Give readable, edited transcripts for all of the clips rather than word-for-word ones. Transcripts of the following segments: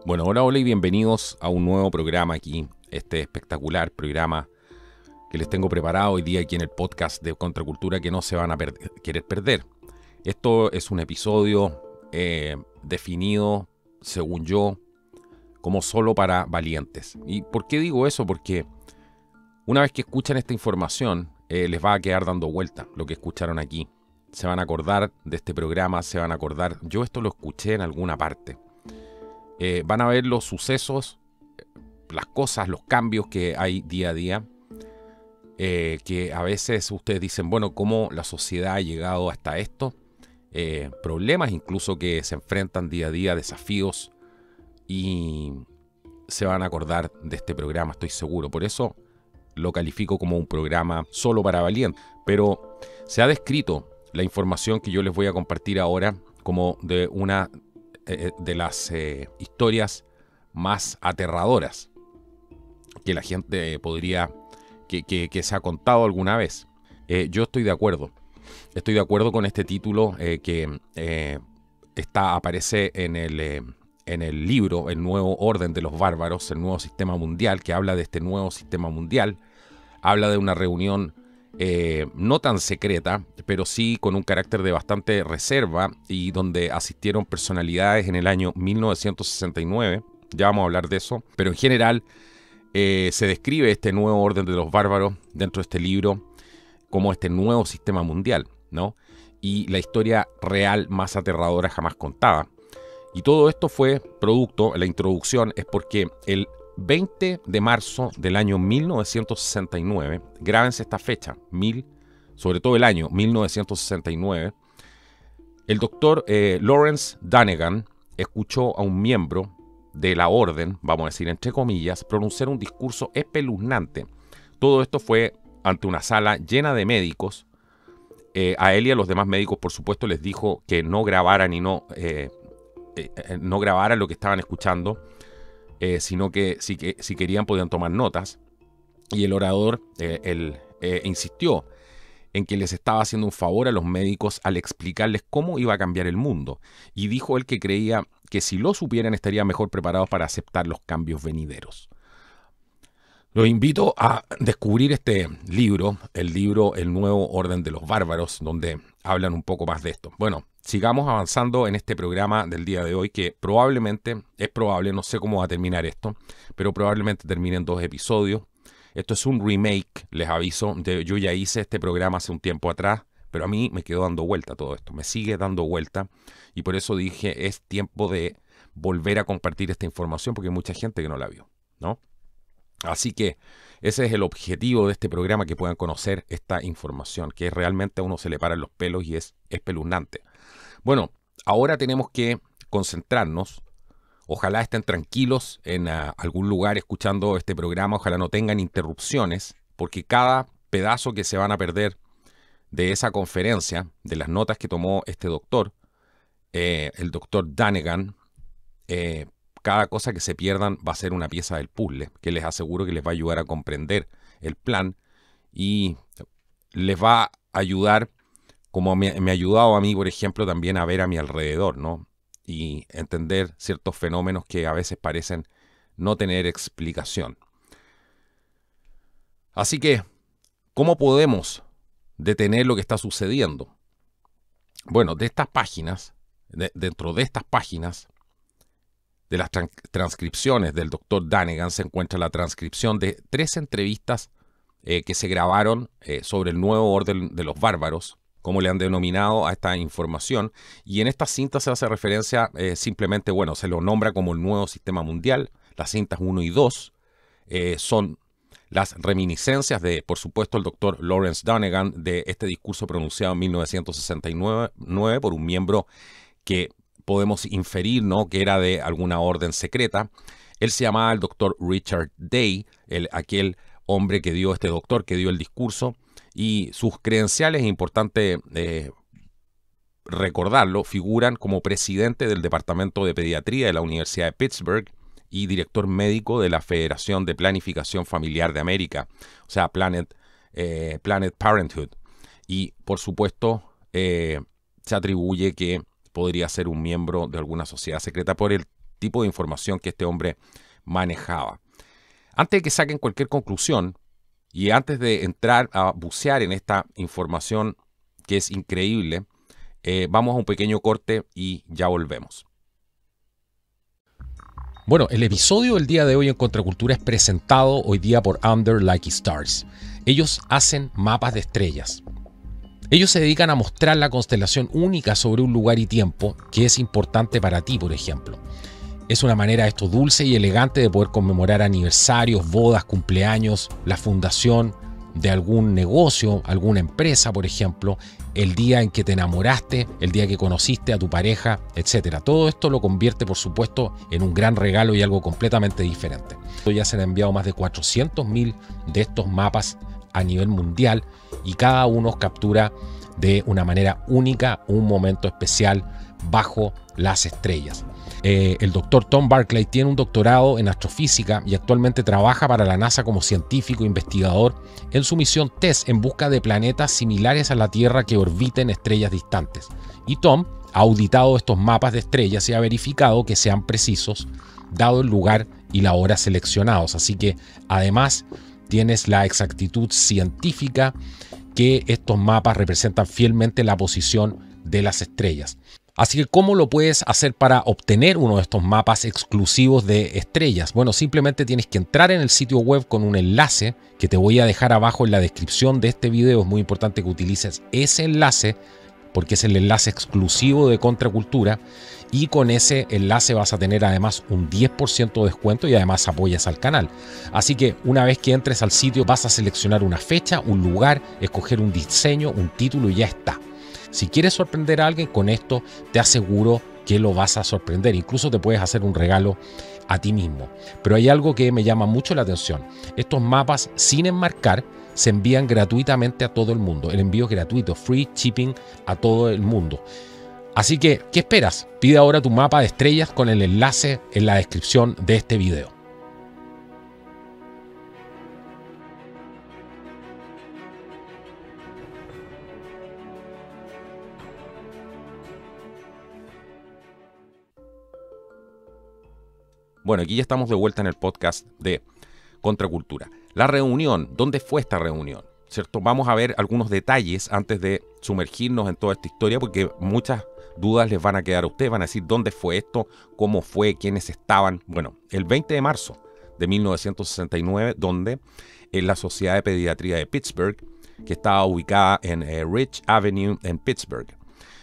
Bueno, hola, hola y bienvenidos a un nuevo programa aquí, este espectacular programa que les tengo preparado hoy día aquí en el podcast de Contracultura que no se van a querer perder. Esto es un episodio definido, según yo, como solo para valientes. ¿Y por qué digo eso? Porque una vez que escuchan esta información, les va a quedar dando vuelta lo que escucharon aquí. Se van a acordar de este programa, se van a acordar, yo esto lo escuché en alguna parte. Van a ver los sucesos, las cosas, los cambios que hay día a día, que a veces ustedes dicen, bueno, ¿cómo la sociedad ha llegado hasta esto? Problemas incluso que se enfrentan día a día, desafíos, y se van a acordar de este programa, estoy seguro. Por eso lo califico como un programa solo para valientes. Pero se ha descrito la información que yo les voy a compartir ahora como de una de las historias más aterradoras que la gente podría, que se ha contado alguna vez. Yo estoy de acuerdo. Estoy de acuerdo con este título que aparece en el libro El Nuevo Orden de los Bárbaros, el nuevo sistema mundial, que habla de este nuevo sistema mundial. Habla de una reunión no tan secreta, pero sí con un carácter de bastante reserva y donde asistieron personalidades en el año 1969. Ya vamos a hablar de eso, pero en general se describe este nuevo orden de los bárbaros dentro de este libro como este nuevo sistema mundial, ¿no? Y la historia real más aterradora jamás contada. Y todo esto fue producto, la introducción es porque el 20 de marzo del año 1969, grábense esta fecha, sobre todo el año 1969, el doctor Lawrence Dunegan escuchó a un miembro de la orden, vamos a decir entre comillas, pronunciar un discurso espeluznante. Todo esto fue ante una sala llena de médicos. A él y a los demás médicos, por supuesto, les dijo que no grabaran y no grabaran lo que estaban escuchando, sino que si querían podían tomar notas. Y el orador insistió en que les estaba haciendo un favor a los médicos al explicarles cómo iba a cambiar el mundo. Y dijo él que creía que si lo supieran estarían mejor preparados para aceptar los cambios venideros. Los invito a descubrir este libro, el libro El Nuevo Orden de los Bárbaros, donde hablan un poco más de esto. Bueno, sigamos avanzando en este programa del día de hoy, que probablemente, es probable, no sé cómo va a terminar esto, pero probablemente termine en 2 episodios. Esto es un remake, les aviso. Yo ya hice este programa hace un tiempo atrás, pero a mí me quedó dando vuelta todo esto, me sigue dando vuelta, y por eso dije, es tiempo de volver a compartir esta información, porque hay mucha gente que no la vio, ¿no? Así que ese es el objetivo de este programa, que puedan conocer esta información, que realmente a uno se le paran los pelos y es espeluznante. Bueno, ahora tenemos que concentrarnos. Ojalá estén tranquilos en algún lugar escuchando este programa, ojalá no tengan interrupciones, porque cada pedazo que se van a perder de esa conferencia, de las notas que tomó este doctor, el doctor Dunegan, cada cosa que se pierdan va a ser una pieza del puzzle, que les aseguro que les va a ayudar a comprender el plan y les va a ayudar, como me ha ayudado a mí, por ejemplo, también a ver a mi alrededor, ¿no? Y entender ciertos fenómenos que a veces parecen no tener explicación. Así que, ¿cómo podemos detener lo que está sucediendo? Bueno, de estas páginas, dentro de estas páginas, de las transcripciones del doctor Dunegan, se encuentra la transcripción de 3 entrevistas que se grabaron sobre el nuevo orden de los bárbaros, como le han denominado a esta información, y en esta cinta se hace referencia simplemente, bueno, se lo nombra como el nuevo sistema mundial. Las cintas 1 y 2 son las reminiscencias de, por supuesto, el doctor Lawrence Dunegan, de este discurso pronunciado en 1969 por un miembro que podemos inferir, ¿no?, que era de alguna orden secreta. Él se llamaba el doctor Richard Day, aquel hombre que dio, este doctor que dio el discurso, y sus credenciales, es importante recordarlo, figuran como presidente del Departamento de Pediatría de la Universidad de Pittsburgh y director médico de la Federación de Planificación Familiar de América, o sea, Planned Parenthood. Y, por supuesto, se atribuye que podría ser un miembro de alguna sociedad secreta por el tipo de información que este hombre manejaba. Antes de que saquen cualquier conclusión y antes de entrar a bucear en esta información que es increíble, vamos a un pequeño corte y ya volvemos. Bueno, el episodio del día de hoy en Contracultura es presentado hoy día por Under Lucky Stars. Ellos hacen mapas de estrellas. Ellos se dedican a mostrar la constelación única sobre un lugar y tiempo que es importante para ti, por ejemplo. Es una manera esto dulce y elegante de poder conmemorar aniversarios, bodas, cumpleaños, la fundación de algún negocio, alguna empresa, por ejemplo, el día en que te enamoraste, el día que conociste a tu pareja, etc. Todo esto lo convierte, por supuesto, en un gran regalo y algo completamente diferente. Ya se han enviado más de 400.000 de estos mapas a nivel mundial y cada uno captura de una manera única un momento especial bajo las estrellas. El doctor Tom Barclay tiene un doctorado en astrofísica y actualmente trabaja para la NASA como científico investigador en su misión TESS en busca de planetas similares a la Tierra que orbiten estrellas distantes. Y Tom ha auditado estos mapas de estrellas y ha verificado que sean precisos dado el lugar y la hora seleccionados. Así que además tienes la exactitud científica que estos mapas representan fielmente la posición de las estrellas. Así que, ¿cómo lo puedes hacer para obtener uno de estos mapas exclusivos de estrellas? Bueno, simplemente tienes que entrar en el sitio web con un enlace que te voy a dejar abajo en la descripción de este video. Es muy importante que utilices ese enlace porque es el enlace exclusivo de Contracultura y con ese enlace vas a tener además un 10% de descuento y además apoyas al canal. Así que una vez que entres al sitio vas a seleccionar una fecha, un lugar, escoger un diseño, un título y ya está. Si quieres sorprender a alguien con esto, te aseguro que lo vas a sorprender. Incluso te puedes hacer un regalo a ti mismo. Pero hay algo que me llama mucho la atención. Estos mapas sin enmarcar se envían gratuitamente a todo el mundo. El envío es gratuito, free shipping a todo el mundo. Así que, ¿qué esperas? Pide ahora tu mapa de estrellas con el enlace en la descripción de este video. Bueno, aquí ya estamos de vuelta en el podcast de Contracultura. La reunión, ¿dónde fue esta reunión? ¿Cierto? Vamos a ver algunos detalles antes de sumergirnos en toda esta historia, porque muchas dudas les van a quedar a ustedes. Van a decir dónde fue esto, cómo fue, quiénes estaban. Bueno, el 20 de marzo de 1969, donde en la Sociedad de Pediatría de Pittsburgh, que estaba ubicada en Ridge Avenue en Pittsburgh.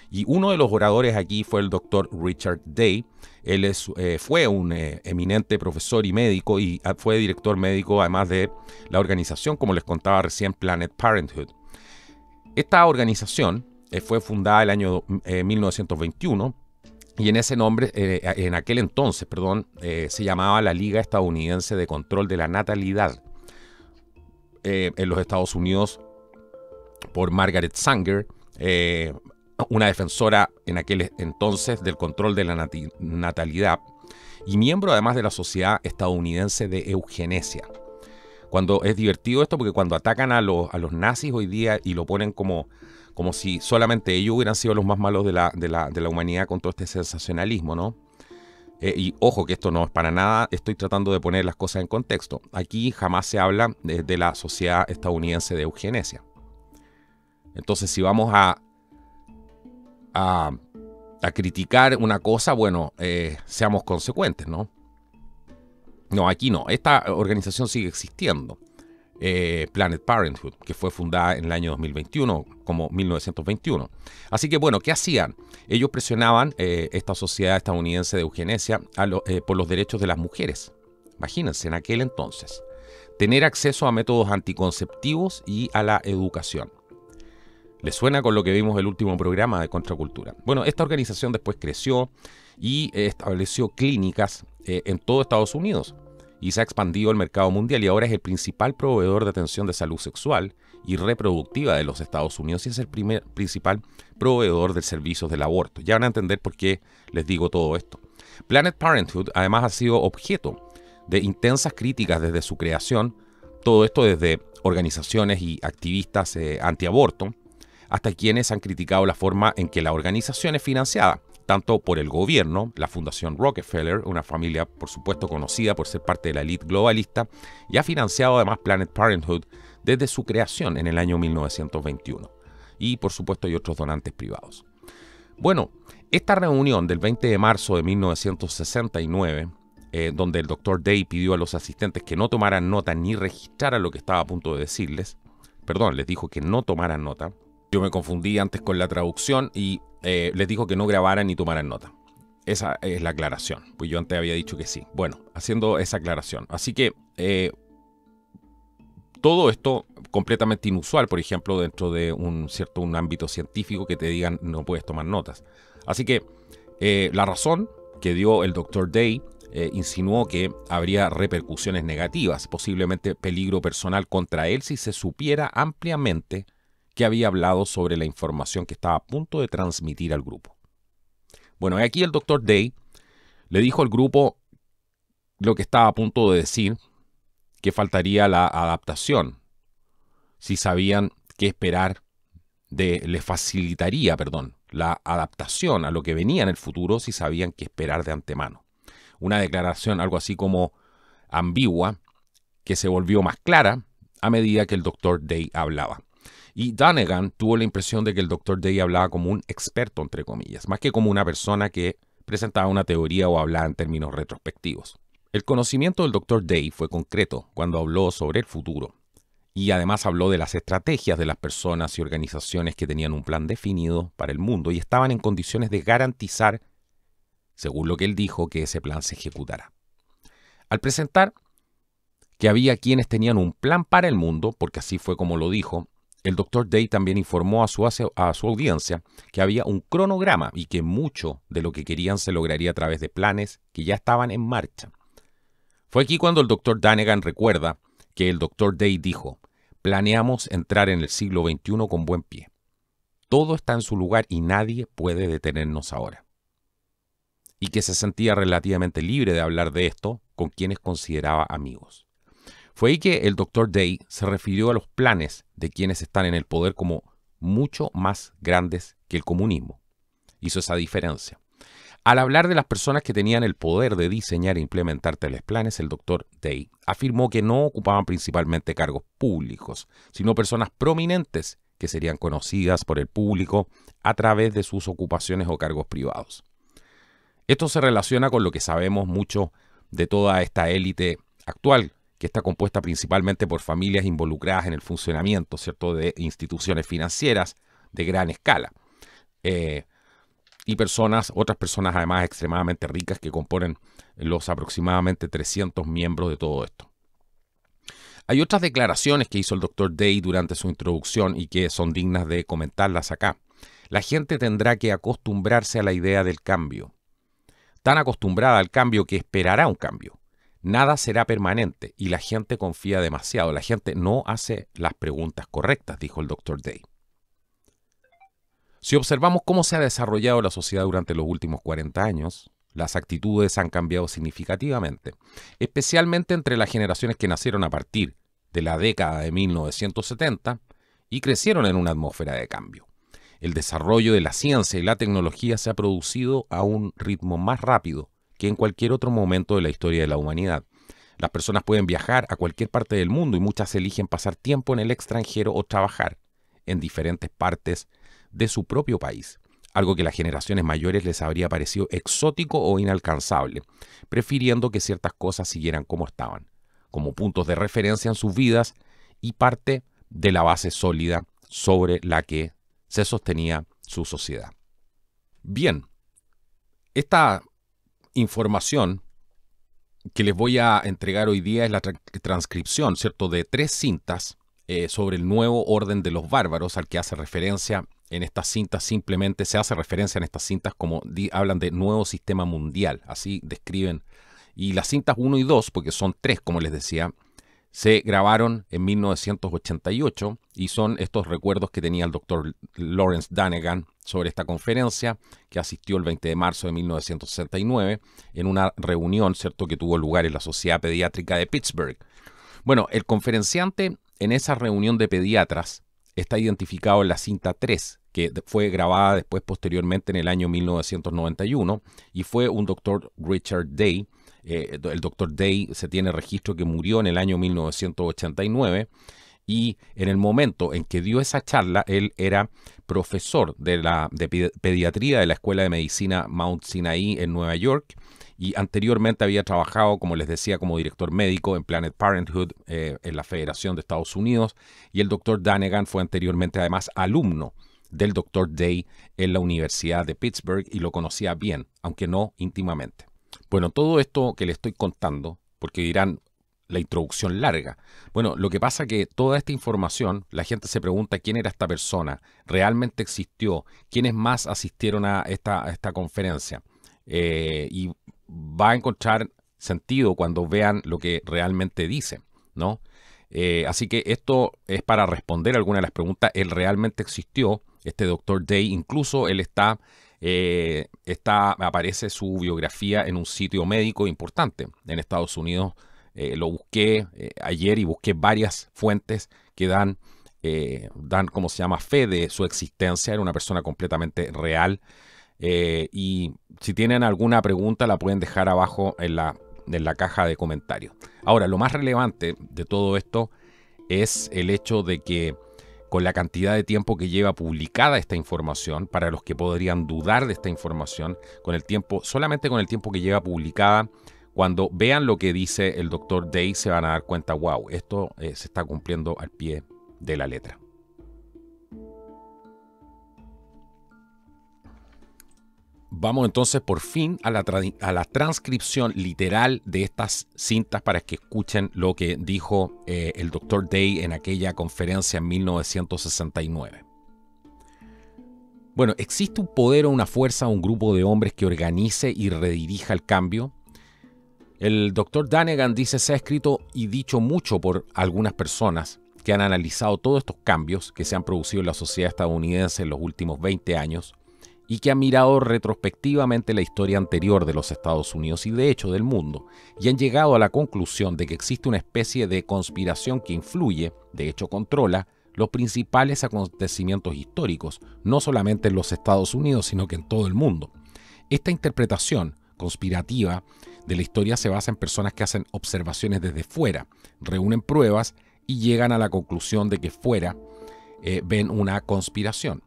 Y uno de los oradores aquí fue el doctor Richard Day. Él fue un eminente profesor y médico y fue director médico además de la organización, como les contaba recién, Planned Parenthood. Esta organización fue fundada el año 1921 y en ese nombre, en aquel entonces, se llamaba la Liga Estadounidense de Control de la Natalidad. En los Estados Unidos, por Margaret Sanger, una defensora en aquel entonces del control de la natalidad y miembro además de la Sociedad Estadounidense de Eugenesia. Cuando es divertido esto porque cuando atacan a los nazis hoy día y lo ponen como si solamente ellos hubieran sido los más malos de la humanidad con todo este sensacionalismo, ¿no? Y ojo que esto no es para nada, estoy tratando de poner las cosas en contexto. Aquí jamás se habla de la Sociedad Estadounidense de Eugenesia. Entonces, si vamos a criticar una cosa, bueno, seamos consecuentes, ¿no? No, aquí no. Esta organización sigue existiendo. Planned Parenthood, que fue fundada en el año 2021, como 1921. Así que, bueno, ¿qué hacían? Ellos presionaban esta Sociedad Estadounidense de Eugenesia por los derechos de las mujeres. Imagínense, en aquel entonces. Tener acceso a métodos anticonceptivos y a la educación. ¿Les suena con lo que vimos en el último programa de Contracultura? Bueno, esta organización después creció y estableció clínicas en todo Estados Unidos y se ha expandido el mercado mundial y ahora es el principal proveedor de atención de salud sexual y reproductiva de los Estados Unidos y es el principal proveedor de servicios del aborto. Ya van a entender por qué les digo todo esto. Planned Parenthood además ha sido objeto de intensas críticas desde su creación, todo esto desde organizaciones y activistas antiaborto, hasta quienes han criticado la forma en que la organización es financiada, tanto por el gobierno, la Fundación Rockefeller, una familia por supuesto conocida por ser parte de la élite globalista, y ha financiado además Planned Parenthood desde su creación en el año 1921. Y por supuesto hay otros donantes privados. Bueno, esta reunión del 20 de marzo de 1969, donde el Dr. Day pidió a los asistentes que no tomaran nota ni registraran lo que estaba a punto de decirles, les dijo que no tomaran nota. Yo me confundí antes con la traducción y les dijo que no grabaran ni tomaran nota. Esa es la aclaración, pues yo antes había dicho que sí. Bueno, haciendo esa aclaración. Así que todo esto completamente inusual, por ejemplo, dentro de un ámbito científico que te digan no puedes tomar notas. Así que la razón que dio el Dr. Day insinuó que habría repercusiones negativas, posiblemente peligro personal contra él si se supiera ampliamente que había hablado sobre la información que estaba a punto de transmitir al grupo. Bueno, aquí el Dr. Day le dijo al grupo lo que estaba a punto de decir, que faltaría la adaptación. Si sabían qué esperar, les facilitaría, la adaptación a lo que venía en el futuro si sabían qué esperar de antemano. Una declaración algo así como ambigua, que se volvió más clara a medida que el Dr. Day hablaba. Y Dunegan tuvo la impresión de que el Dr. Day hablaba como un experto, entre comillas, más que como una persona que presentaba una teoría o hablaba en términos retrospectivos. El conocimiento del Dr. Day fue concreto cuando habló sobre el futuro y además habló de las estrategias de las personas y organizaciones que tenían un plan definido para el mundo y estaban en condiciones de garantizar, según lo que él dijo, que ese plan se ejecutara. Al presentar que había quienes tenían un plan para el mundo, porque así fue como lo dijo, el Dr. Day también informó a su audiencia que había un cronograma y que mucho de lo que querían se lograría a través de planes que ya estaban en marcha. Fue aquí cuando el Dr. Dunegan recuerda que el Dr. Day dijo: planeamos entrar en el siglo XXI con buen pie. Todo está en su lugar y nadie puede detenernos ahora. Y que se sentía relativamente libre de hablar de esto con quienes consideraba amigos. Fue ahí que el Dr. Day se refirió a los planes de quienes están en el poder como mucho más grandes que el comunismo. Hizo esa diferencia. Al hablar de las personas que tenían el poder de diseñar e implementar tales planes, el Dr. Day afirmó que no ocupaban principalmente cargos públicos, sino personas prominentes que serían conocidas por el público a través de sus ocupaciones o cargos privados. Esto se relaciona con lo que sabemos mucho de toda esta élite actual, que está compuesta principalmente por familias involucradas en el funcionamiento, ¿cierto?, de instituciones financieras de gran escala. Y otras personas además extremadamente ricas que componen los aproximadamente 300 miembros de todo esto. Hay otras declaraciones que hizo el Dr. Day durante su introducción y que son dignas de comentarlas acá. La gente tendrá que acostumbrarse a la idea del cambio. Tan acostumbrada al cambio que esperará un cambio. Nada será permanente y la gente confía demasiado. La gente no hace las preguntas correctas, dijo el Dr. Day. Si observamos cómo se ha desarrollado la sociedad durante los últimos 40 años, las actitudes han cambiado significativamente, especialmente entre las generaciones que nacieron a partir de la década de 1970 y crecieron en una atmósfera de cambio. El desarrollo de la ciencia y la tecnología se ha producido a un ritmo más rápido que en cualquier otro momento de la historia de la humanidad. Las personas pueden viajar a cualquier parte del mundo y muchas eligen pasar tiempo en el extranjero o trabajar en diferentes partes de su propio país, algo que a las generaciones mayores les habría parecido exótico o inalcanzable, prefiriendo que ciertas cosas siguieran como estaban, como puntos de referencia en sus vidas y parte de la base sólida sobre la que se sostenía su sociedad. Bien, esta información que les voy a entregar hoy día es la transcripción, ¿cierto?, de 3 cintas sobre el nuevo orden de los bárbaros, al que hace referencia en estas cintas. Simplemente se hace referencia en estas cintas como hablan de nuevo sistema mundial, así describen. Y las cintas 1 y 2, porque son 3, como les decía, se grabaron en 1988 y son estos recuerdos que tenía el Dr. Lawrence Dunegan sobre esta conferencia que asistió el 20 de marzo de 1969 en una reunión, ¿cierto?, que tuvo lugar en la Sociedad Pediátrica de Pittsburgh. Bueno, el conferenciante en esa reunión de pediatras está identificado en la cinta 3, que fue grabada después posteriormente en el año 1991 y fue un doctor Richard Day. El doctor Day se tiene registro que murió en el año 1989 y en el momento en que dio esa charla él era profesor de pediatría de la Escuela de Medicina Mount Sinai en Nueva York y anteriormente había trabajado, como les decía, como director médico en Planned Parenthood en la Federación de Estados Unidos y el doctor Danegan fue anteriormente además alumno del doctor Day en la Universidad de Pittsburgh y lo conocía bien, aunque no íntimamente. Bueno, todo esto que le estoy contando, porque dirán la introducción larga. Bueno, lo que pasa es que toda esta información, la gente se pregunta quién era esta persona, realmente existió, quiénes más asistieron a esta conferencia. Y va a encontrar sentido cuando vean lo que realmente dice, ¿no? Así que esto es para responder algunas de las preguntas. Él realmente existió, este doctor Day, incluso él aparece su biografía en un sitio médico importante en Estados Unidos. Lo busqué ayer y busqué varias fuentes que dan, ¿cómo se llama?, fe de su existencia. Era una persona completamente real. Y si tienen alguna pregunta la pueden dejar abajo en la caja de comentarios. Ahora, lo más relevante de todo esto es el hecho de que con la cantidad de tiempo que lleva publicada esta información, para los que podrían dudar de esta información, solamente con el tiempo que lleva publicada, cuando vean lo que dice el Dr. Day se van a dar cuenta, wow, esto se está cumpliendo al pie de la letra. Vamos entonces por fin a la transcripción literal de estas cintas para que escuchen lo que dijo el Dr. Day en aquella conferencia en 1969. Bueno, ¿existe un poder o una fuerza o un grupo de hombres que organice y redirija el cambio? El Dr. Danegan dice, se ha escrito y dicho mucho por algunas personas que han analizado todos estos cambios que se han producido en la sociedad estadounidense en los últimos 20 años y que han mirado retrospectivamente la historia anterior de los Estados Unidos y de hecho del mundo, y han llegado a la conclusión de que existe una especie de conspiración que influye, de hecho controla, los principales acontecimientos históricos, no solamente en los Estados Unidos, sino que en todo el mundo. Esta interpretación conspirativa de la historia se basa en personas que hacen observaciones desde fuera, reúnen pruebas y llegan a la conclusión de que fuera ven una conspiración.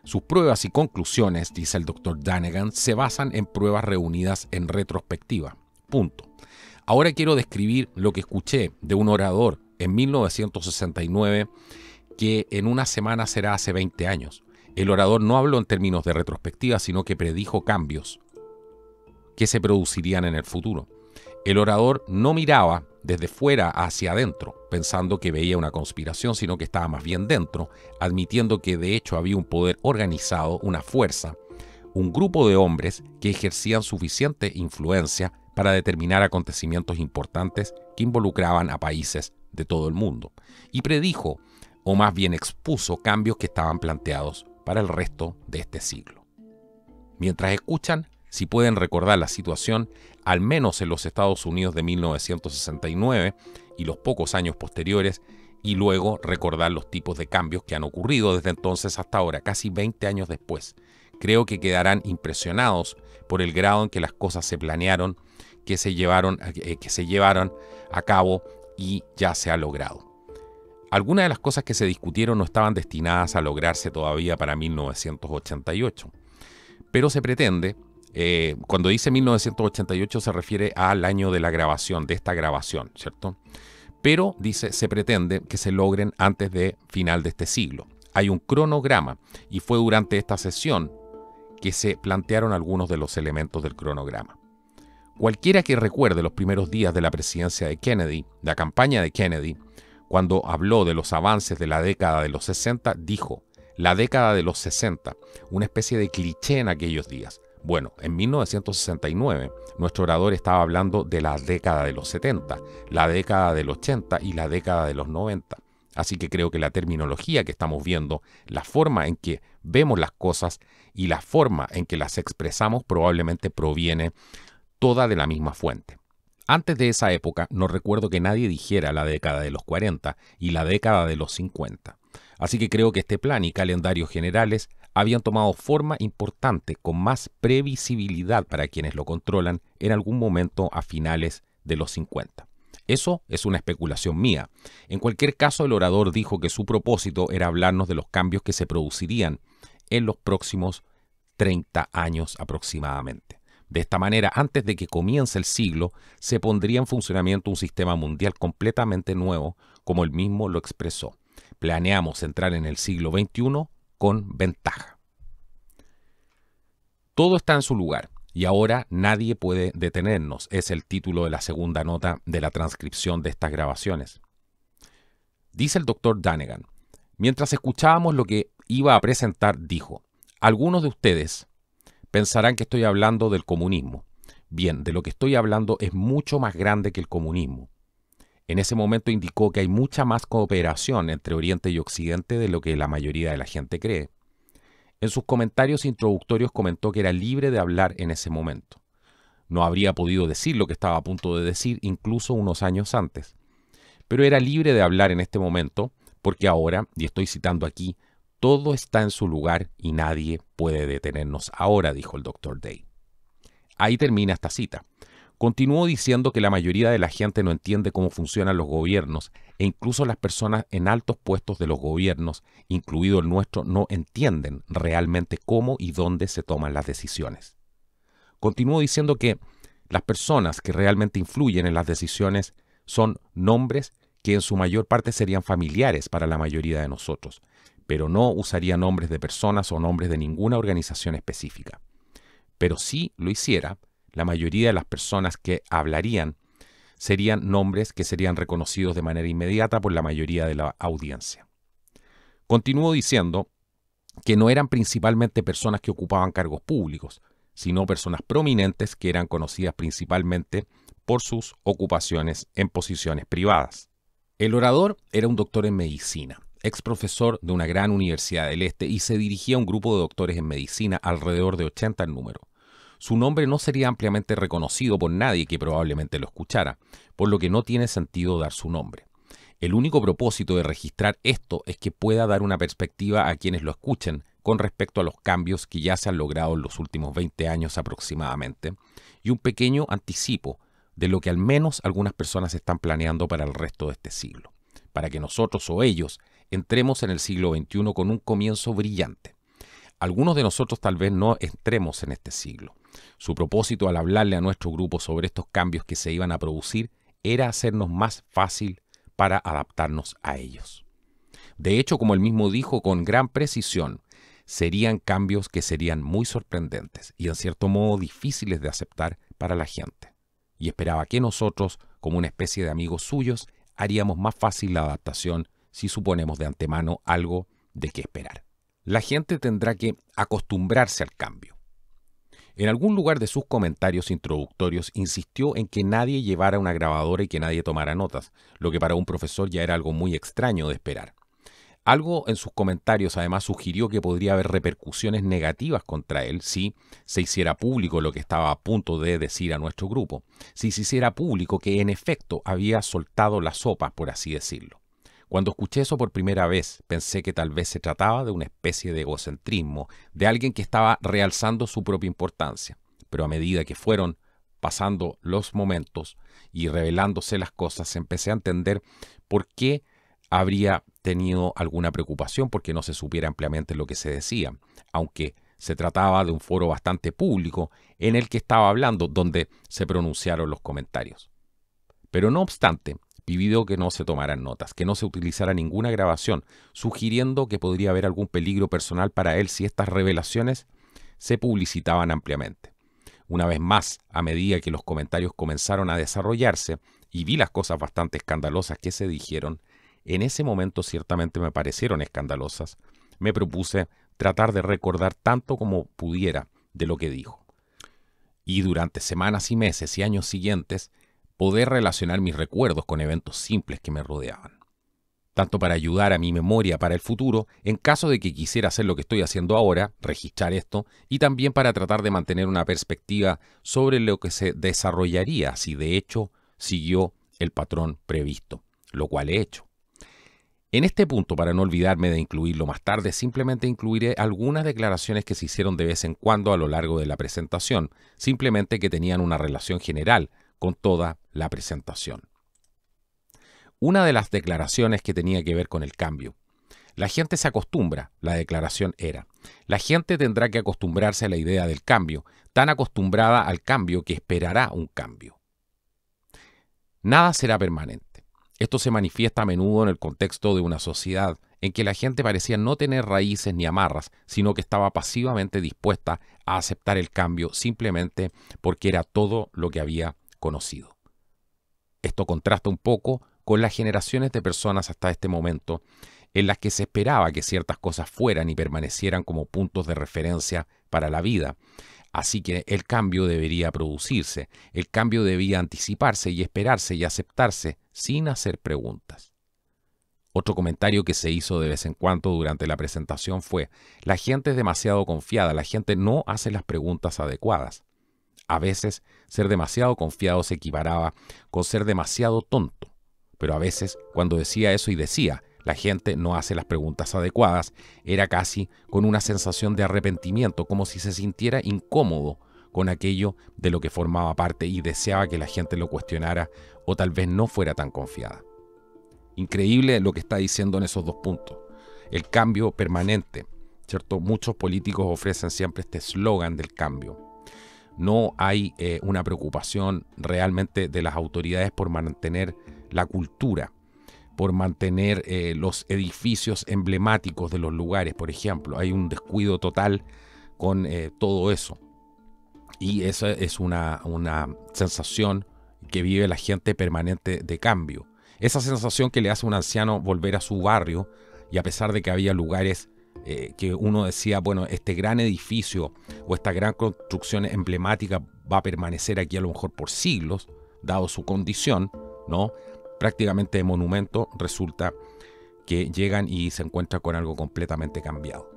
Sus pruebas y conclusiones, dice el Dr. Danegan, se basan en pruebas reunidas en retrospectiva. Punto. Ahora quiero describir lo que escuché de un orador en 1969 que en una semana será hace 20 años. El orador no habló en términos de retrospectiva, sino que predijo cambios que se producirían en el futuro. El orador no miraba desde fuera hacia adentro, pensando que veía una conspiración, sino que estaba más bien dentro, admitiendo que de hecho había un poder organizado, una fuerza, un grupo de hombres que ejercían suficiente influencia para determinar acontecimientos importantes que involucraban a países de todo el mundo. Y predijo, o más bien expuso, cambios que estaban planteados para el resto de este siglo. Mientras escuchan, si pueden recordar la situación, al menos en los Estados Unidos de 1969 y los pocos años posteriores, y luego recordar los tipos de cambios que han ocurrido desde entonces hasta ahora, casi 20 años después. Creo que quedarán impresionados por el grado en que las cosas se planearon, que se llevaron a cabo y ya se ha logrado. Algunas de las cosas que se discutieron no estaban destinadas a lograrse todavía para 1988, pero se pretende. Cuando dice 1988 se refiere al año de la grabación, de esta grabación, ¿cierto? Pero, dice, se pretende que se logren antes de final de este siglo. Hay un cronograma y fue durante esta sesión que se plantearon algunos de los elementos del cronograma. Cualquiera que recuerde los primeros días de la presidencia de Kennedy, la campaña de Kennedy, cuando habló de los avances de la década de los 60, dijo, la década de los 60, una especie de cliché en aquellos días. Bueno, en 1969, nuestro orador estaba hablando de la década de los 70, la década del 80 y la década de los 90. Así que creo que la terminología que estamos viendo, la forma en que vemos las cosas y la forma en que las expresamos probablemente proviene toda de la misma fuente. Antes de esa época, no recuerdo que nadie dijera la década de los 40 y la década de los 50. Así que creo que este plan y calendarios generales habían tomado forma importante con más previsibilidad para quienes lo controlan en algún momento a finales de los 50. Eso es una especulación mía. En cualquier caso, el orador dijo que su propósito era hablarnos de los cambios que se producirían en los próximos 30 años aproximadamente. De esta manera, antes de que comience el siglo, se pondría en funcionamiento un sistema mundial completamente nuevo, como él mismo lo expresó. Planeamos entrar en el siglo XXI con ventaja. Todo está en su lugar y ahora nadie puede detenernos, es el título de la segunda nota de la transcripción de estas grabaciones. Dice el doctor Danegan, mientras escuchábamos lo que iba a presentar, dijo, algunos de ustedes pensarán que estoy hablando del comunismo. Bien, de lo que estoy hablando es mucho más grande que el comunismo. En ese momento indicó que hay mucha más cooperación entre Oriente y Occidente de lo que la mayoría de la gente cree. En sus comentarios introductorios comentó que era libre de hablar en ese momento. No habría podido decir lo que estaba a punto de decir incluso unos años antes. Pero era libre de hablar en este momento porque ahora, y estoy citando aquí, todo está en su lugar y nadie puede detenernos ahora, dijo el Dr. Day. Ahí termina esta cita. Continuó diciendo que la mayoría de la gente no entiende cómo funcionan los gobiernos e incluso las personas en altos puestos de los gobiernos, incluido el nuestro, no entienden realmente cómo y dónde se toman las decisiones. Continuó diciendo que las personas que realmente influyen en las decisiones son nombres que en su mayor parte serían familiares para la mayoría de nosotros, pero no usaría nombres de personas o nombres de ninguna organización específica. Pero si lo hiciera, la mayoría de las personas que hablarían serían nombres que serían reconocidos de manera inmediata por la mayoría de la audiencia. Continuó diciendo que no eran principalmente personas que ocupaban cargos públicos, sino personas prominentes que eran conocidas principalmente por sus ocupaciones en posiciones privadas. El orador era un doctor en medicina, ex profesor de una gran universidad del Este y se dirigía a un grupo de doctores en medicina, alrededor de 80 en número. Su nombre no sería ampliamente reconocido por nadie que probablemente lo escuchara, por lo que no tiene sentido dar su nombre. El único propósito de registrar esto es que pueda dar una perspectiva a quienes lo escuchen con respecto a los cambios que ya se han logrado en los últimos 20 años aproximadamente, y un pequeño anticipo de lo que al menos algunas personas están planeando para el resto de este siglo, para que nosotros o ellos entremos en el siglo XXI con un comienzo brillante. Algunos de nosotros tal vez no entremos en este siglo. Su propósito al hablarle a nuestro grupo sobre estos cambios que se iban a producir era hacernos más fácil para adaptarnos a ellos. De hecho, como él mismo dijo con gran precisión, serían cambios que serían muy sorprendentes y en cierto modo difíciles de aceptar para la gente. Y esperaba que nosotros, como una especie de amigos suyos, haríamos más fácil la adaptación si suponemos de antemano algo de qué esperar. La gente tendrá que acostumbrarse al cambio. En algún lugar de sus comentarios introductorios insistió en que nadie llevara una grabadora y que nadie tomara notas, lo que para un profesor ya era algo muy extraño de esperar. Algo en sus comentarios además sugirió que podría haber repercusiones negativas contra él si se hiciera público lo que estaba a punto de decir a nuestro grupo, si se hiciera público que en efecto había soltado la sopa, por así decirlo. Cuando escuché eso por primera vez, pensé que tal vez se trataba de una especie de egocentrismo, de alguien que estaba realzando su propia importancia. Pero a medida que fueron pasando los momentos y revelándose las cosas, empecé a entender por qué habría tenido alguna preocupación porque no se supiera ampliamente lo que se decía, aunque se trataba de un foro bastante público en el que estaba hablando, donde se pronunciaron los comentarios. Pero no obstante, pidió que no se tomaran notas, que no se utilizara ninguna grabación, sugiriendo que podría haber algún peligro personal para él si estas revelaciones se publicitaban ampliamente. Una vez más, a medida que los comentarios comenzaron a desarrollarse y vi las cosas bastante escandalosas que se dijeron, en ese momento ciertamente me parecieron escandalosas, me propuse tratar de recordar tanto como pudiera de lo que dijo. Y durante semanas y meses y años siguientes, poder relacionar mis recuerdos con eventos simples que me rodeaban. Tanto para ayudar a mi memoria para el futuro, en caso de que quisiera hacer lo que estoy haciendo ahora, registrar esto, y también para tratar de mantener una perspectiva sobre lo que se desarrollaría si de hecho siguió el patrón previsto, lo cual he hecho. En este punto, para no olvidarme de incluirlo más tarde, simplemente incluiré algunas declaraciones que se hicieron de vez en cuando a lo largo de la presentación, simplemente que tenían una relación general con toda la presentación. Una de las declaraciones que tenía que ver con el cambio. La gente se acostumbra, la declaración era. La gente tendrá que acostumbrarse a la idea del cambio, tan acostumbrada al cambio que esperará un cambio. Nada será permanente. Esto se manifiesta a menudo en el contexto de una sociedad en que la gente parecía no tener raíces ni amarras, sino que estaba pasivamente dispuesta a aceptar el cambio simplemente porque era todo lo que había conocido. Esto contrasta un poco con las generaciones de personas hasta este momento en las que se esperaba que ciertas cosas fueran y permanecieran como puntos de referencia para la vida. Así que el cambio debería producirse, el cambio debía anticiparse y esperarse y aceptarse sin hacer preguntas. Otro comentario que se hizo de vez en cuando durante la presentación fue: la gente es demasiado confiada, la gente no hace las preguntas adecuadas. A veces, ser demasiado confiado se equiparaba con ser demasiado tonto, pero a veces, cuando decía eso y decía la gente no hace las preguntas adecuadas, era casi con una sensación de arrepentimiento, como si se sintiera incómodo con aquello de lo que formaba parte y deseaba que la gente lo cuestionara o tal vez no fuera tan confiada. Increíble lo que está diciendo en esos dos puntos. El cambio permanente, ¿cierto? Muchos políticos ofrecen siempre este eslogan del cambio. No hay una preocupación realmente de las autoridades por mantener la cultura, por mantener los edificios emblemáticos de los lugares, por ejemplo. Hay un descuido total con todo eso. Y esa es una sensación que vive la gente permanente de cambio. Esa sensación que le hace a un anciano volver a su barrio, y a pesar de que había lugares que uno decía, bueno, este gran edificio o esta gran construcción emblemática va a permanecer aquí a lo mejor por siglos, dado su condición, ¿no? Prácticamente de monumento, resulta que llegan y se encuentran con algo completamente cambiado.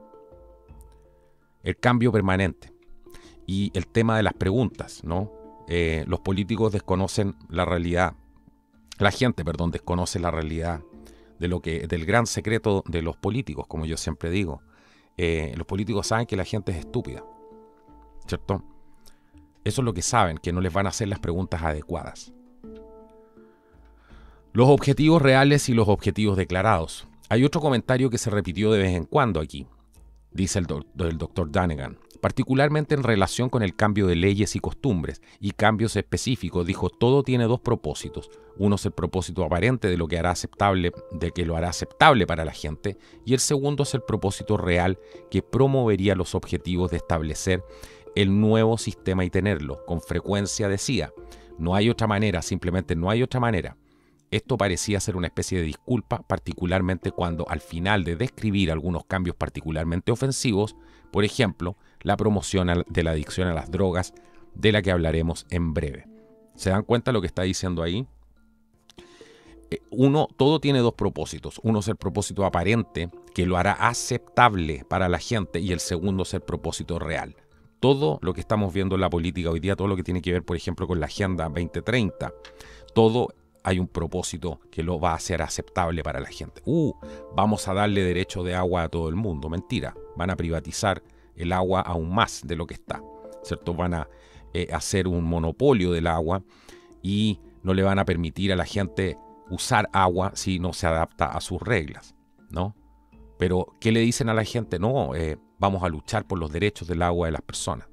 El cambio permanente y el tema de las preguntas, ¿no? Los políticos desconocen la realidad, la gente, perdón, desconoce la realidad del gran secreto de los políticos, como yo siempre digo. Los políticos saben que la gente es estúpida, ¿cierto? Eso es lo que saben, que no les van a hacer las preguntas adecuadas. Los objetivos reales y los objetivos declarados. Hay otro comentario que se repitió de vez en cuando aquí, dice el doctor Dunegan, particularmente en relación con el cambio de leyes y costumbres y cambios específicos. Dijo: todo tiene dos propósitos. Uno es el propósito aparente de lo que hará aceptable, de que lo hará aceptable para la gente, y el segundo es el propósito real que promovería los objetivos de establecer el nuevo sistema y tenerlo. Con frecuencia decía: no hay otra manera, simplemente no hay otra manera. Esto parecía ser una especie de disculpa, particularmente cuando al final de describir algunos cambios particularmente ofensivos, por ejemplo, la promoción de la adicción a las drogas, de la que hablaremos en breve. ¿Se dan cuenta lo que está diciendo ahí? Todo tiene dos propósitos. Uno es el propósito aparente, que lo hará aceptable para la gente, y el segundo es el propósito real. Todo lo que estamos viendo en la política hoy día, todo lo que tiene que ver, por ejemplo, con la Agenda 2030, todo hay un propósito que lo va a hacer aceptable para la gente. Vamos a darle derecho de agua a todo el mundo. Mentira, van a privatizar el agua aún más de lo que está, ¿cierto? Van a hacer un monopolio del agua y no le van a permitir a la gente usar agua si no se adapta a sus reglas, ¿no? Pero, ¿qué le dicen a la gente? No, vamos a luchar por los derechos del agua de las personas.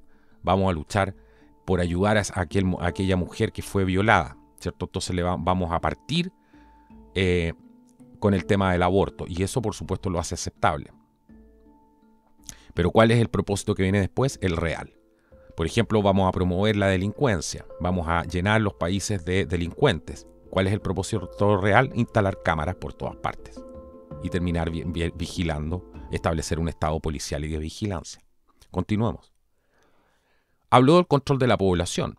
Vamos a luchar por ayudar a aquella mujer que fue violada, ¿cierto? Entonces vamos a partir con el tema del aborto, y eso por supuesto lo hace aceptable. Pero ¿cuál es el propósito que viene después? El real. Por ejemplo, vamos a promover la delincuencia, vamos a llenar los países de delincuentes. ¿Cuál es el propósito real? Instalar cámaras por todas partes y terminar vigilando, establecer un estado policial y de vigilancia. Continuemos. Habló del control de la población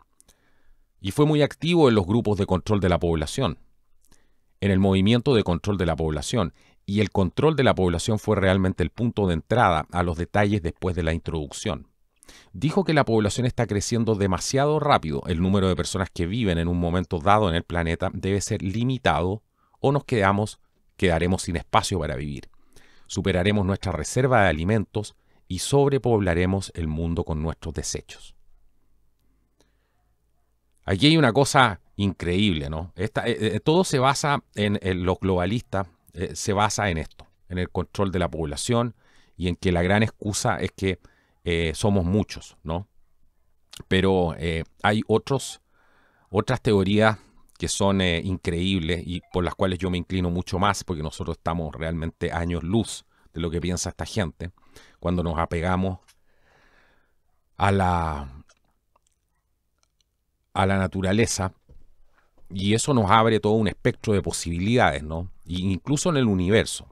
y fue muy activo en los grupos de control de la población, en el movimiento de control de la población, y el control de la población fue realmente el punto de entrada a los detalles después de la introducción. Dijo que la población está creciendo demasiado rápido. El número de personas que viven en un momento dado en el planeta debe ser limitado o nos quedamos quedaremos sin espacio para vivir. Superaremos nuestra reserva de alimentos y sobrepoblaremos el mundo con nuestros desechos. Aquí hay una cosa increíble, ¿no? Todo se basa en los globalistas, se basa en esto, en el control de la población y en que la gran excusa es que somos muchos, ¿no? Pero hay otras teorías que son increíbles y por las cuales yo me inclino mucho más, porque nosotros estamos realmente años luz de lo que piensa esta gente, cuando nos apegamos a la naturaleza, y eso nos abre todo un espectro de posibilidades, ¿no? Incluso en el universo.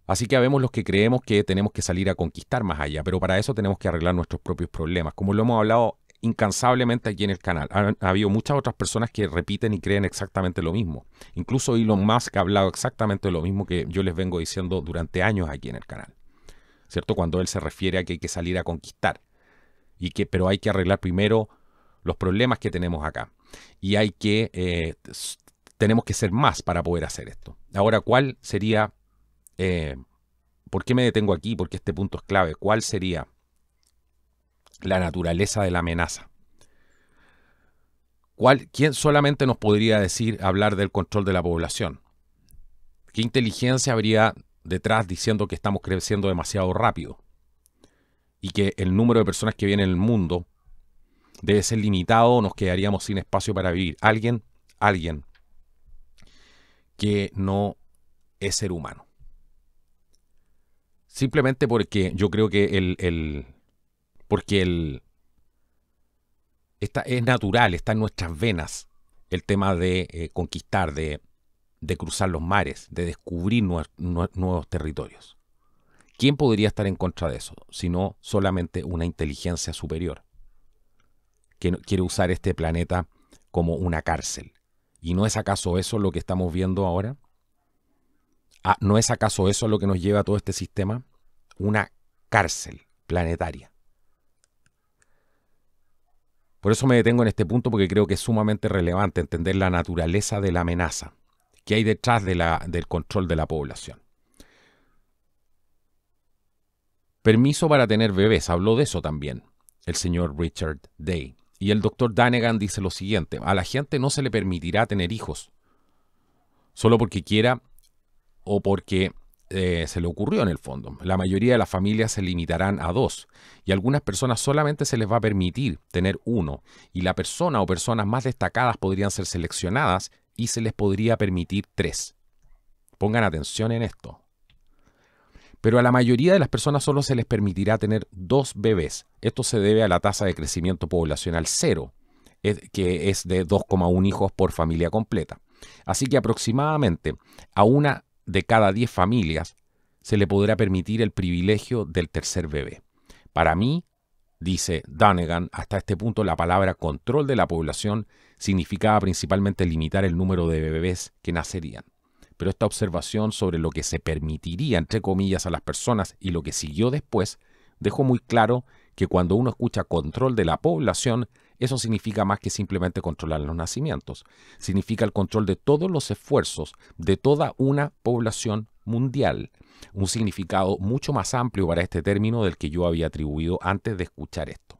Así que habemos los que creemos que tenemos que salir a conquistar más allá, pero para eso tenemos que arreglar nuestros propios problemas, como lo hemos hablado incansablemente aquí en el canal. Ha habido muchas otras personas que repiten y creen exactamente lo mismo. Incluso Elon Musk ha hablado exactamente lo mismo que yo les vengo diciendo durante años aquí en el canal, ¿cierto? Cuando él se refiere a que hay que salir a conquistar, pero hay que arreglar primero los problemas que tenemos acá. Y tenemos que ser más para poder hacer esto. Ahora, ¿cuál sería, por qué me detengo aquí? Porque este punto es clave. ¿Cuál sería la naturaleza de la amenaza? ¿Quién solamente nos podría hablar del control de la población? ¿Qué inteligencia habría detrás diciendo que estamos creciendo demasiado rápido? Y que el número de personas que vienen en el mundo debe ser limitado o nos quedaríamos sin espacio para vivir. Alguien que no es ser humano. Simplemente porque yo creo que es natural, está en nuestras venas el tema de conquistar, de cruzar los mares, de descubrir nuevos territorios. ¿Quién podría estar en contra de eso? Sino solamente una inteligencia superior que quiere usar este planeta como una cárcel. ¿Y no es acaso eso lo que estamos viendo ahora? ¿No es acaso eso lo que nos lleva a todo este sistema? Una cárcel planetaria. Por eso me detengo en este punto, porque creo que es sumamente relevante entender la naturaleza de la amenaza que hay detrás del control de la población. Permiso para tener bebés, habló de eso también el señor Richard Day. Y el doctor Danegan dice lo siguiente: a la gente no se le permitirá tener hijos solo porque quiera o porque se le ocurrió en el fondo. La mayoría de las familias se limitarán a 2 y a algunas personas solamente se les va a permitir tener 1 y la persona o personas más destacadas podrían ser seleccionadas y se les podría permitir 3. Pongan atención en esto. Pero a la mayoría de las personas solo se les permitirá tener 2 bebés. Esto se debe a la tasa de crecimiento poblacional 0, que es de 2,1 hijos por familia completa. Así que aproximadamente a 1 de cada 10 familias se le podrá permitir el privilegio del tercer bebé. Para mí, dice Danegan, hasta este punto la palabra control de la población significaba principalmente limitar el número de bebés que nacerían. Pero esta observación sobre lo que se permitiría, entre comillas, a las personas y lo que siguió después, dejó muy claro que cuando uno escucha control de la población, eso significa más que simplemente controlar los nacimientos. Significa el control de todos los esfuerzos de toda una población mundial. Un significado mucho más amplio para este término del que yo había atribuido antes de escuchar esto.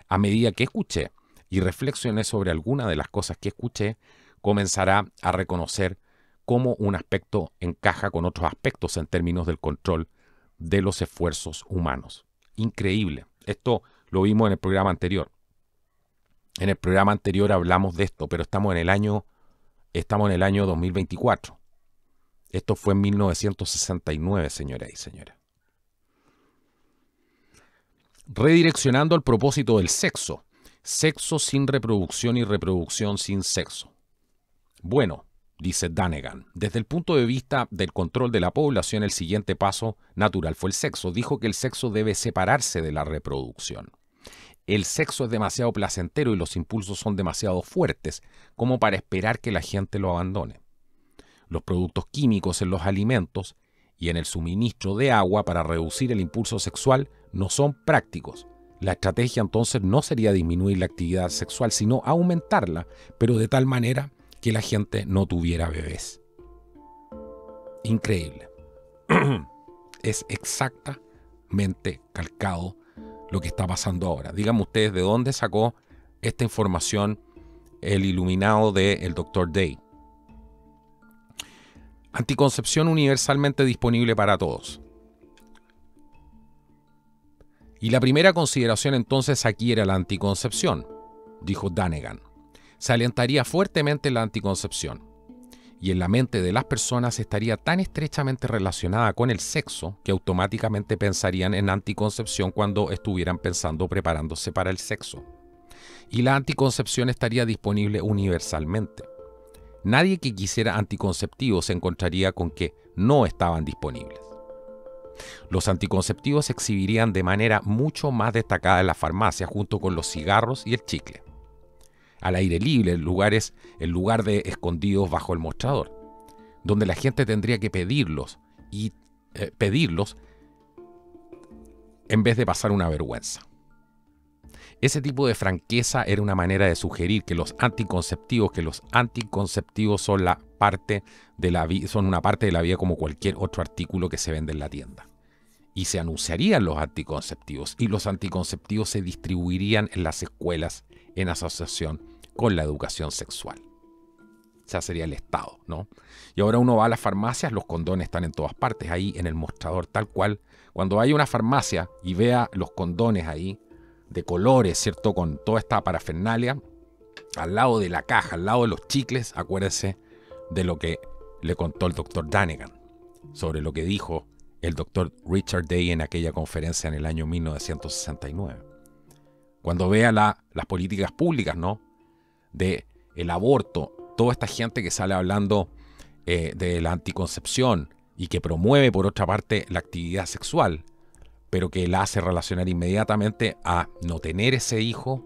A medida que escuché y reflexioné sobre alguna de las cosas que escuché, comenzará a reconocer cómo un aspecto encaja con otros aspectos en términos del control de los esfuerzos humanos. Increíble. Esto lo vimos en el programa anterior. En el programa anterior hablamos de esto, pero estamos en el año 2024. Esto fue en 1969, señoras y señores. Redireccionando el propósito del sexo. Sexo sin reproducción y reproducción sin sexo. Bueno, dice Danegan, desde el punto de vista del control de la población, el siguiente paso natural fue el sexo. Dijo que el sexo debe separarse de la reproducción. El sexo es demasiado placentero y los impulsos son demasiado fuertes como para esperar que la gente lo abandone. Los productos químicos en los alimentos y en el suministro de agua para reducir el impulso sexual no son prácticos. La estrategia entonces no sería disminuir la actividad sexual, sino aumentarla, pero de tal manera que la gente no tuviera bebés. Increíble. Es exactamente calcado lo que está pasando ahora. Díganme ustedes de dónde sacó esta información el iluminado del Dr. Day. Anticoncepción universalmente disponible para todos. Y la primera consideración entonces aquí era la anticoncepción, dijo Danegan. Se alentaría fuertemente la anticoncepción. Y en la mente de las personas estaría tan estrechamente relacionada con el sexo que automáticamente pensarían en anticoncepción cuando estuvieran pensando preparándose para el sexo. Y la anticoncepción estaría disponible universalmente. Nadie que quisiera anticonceptivos se encontraría con que no estaban disponibles. Los anticonceptivos se exhibirían de manera mucho más destacada en la farmacia junto con los cigarros y el chicle. Al aire libre, en lugar de escondidos bajo el mostrador, donde la gente tendría que pedirlos en vez de pasar una vergüenza. Ese tipo de franqueza era una manera de sugerir que los anticonceptivos son una parte de la vida como cualquier otro artículo que se vende en la tienda. Y se anunciarían los anticonceptivos y los anticonceptivos se distribuirían en las escuelas en asociación con la educación sexual. O sea, sería el Estado, ¿no? Y ahora uno va a las farmacias, los condones están en todas partes, ahí en el mostrador, tal cual. Cuando vaya a una farmacia y vea los condones ahí, de colores, ¿cierto? Con toda esta parafernalia, al lado de la caja, al lado de los chicles, acuérdese de lo que le contó el Dr. Danegan, sobre lo que dijo el Dr. Richard Day en aquella conferencia en el año 1969. Cuando vea las políticas públicas, ¿no? De el aborto, toda esta gente que sale hablando de la anticoncepción y que promueve, por otra parte, la actividad sexual, pero que la hace relacionar inmediatamente a no tener ese hijo,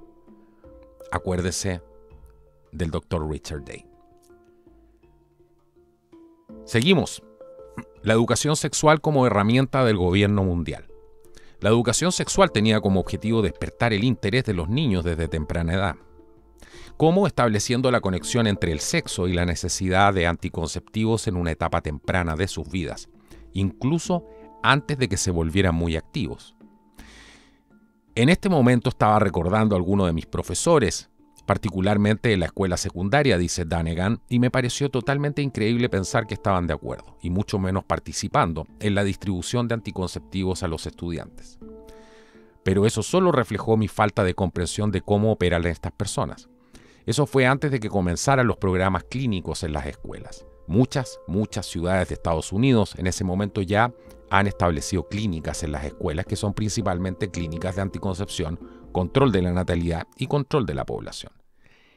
acuérdese del Dr. Richard Day. Seguimos. La educación sexual como herramienta del gobierno mundial. La educación sexual tenía como objetivo despertar el interés de los niños desde temprana edad. ¿Cómo? Estableciendo la conexión entre el sexo y la necesidad de anticonceptivos en una etapa temprana de sus vidas, incluso antes de que se volvieran muy activos. En este momento estaba recordando a alguno de mis profesores, particularmente en la escuela secundaria, dice Danegan, y me pareció totalmente increíble pensar que estaban de acuerdo, y mucho menos participando en la distribución de anticonceptivos a los estudiantes. Pero eso solo reflejó mi falta de comprensión de cómo operan estas personas. Eso fue antes de que comenzaran los programas clínicos en las escuelas. Muchas ciudades de Estados Unidos en ese momento ya han establecido clínicas en las escuelas que son principalmente clínicas de anticoncepción, control de la natalidad y control de la población.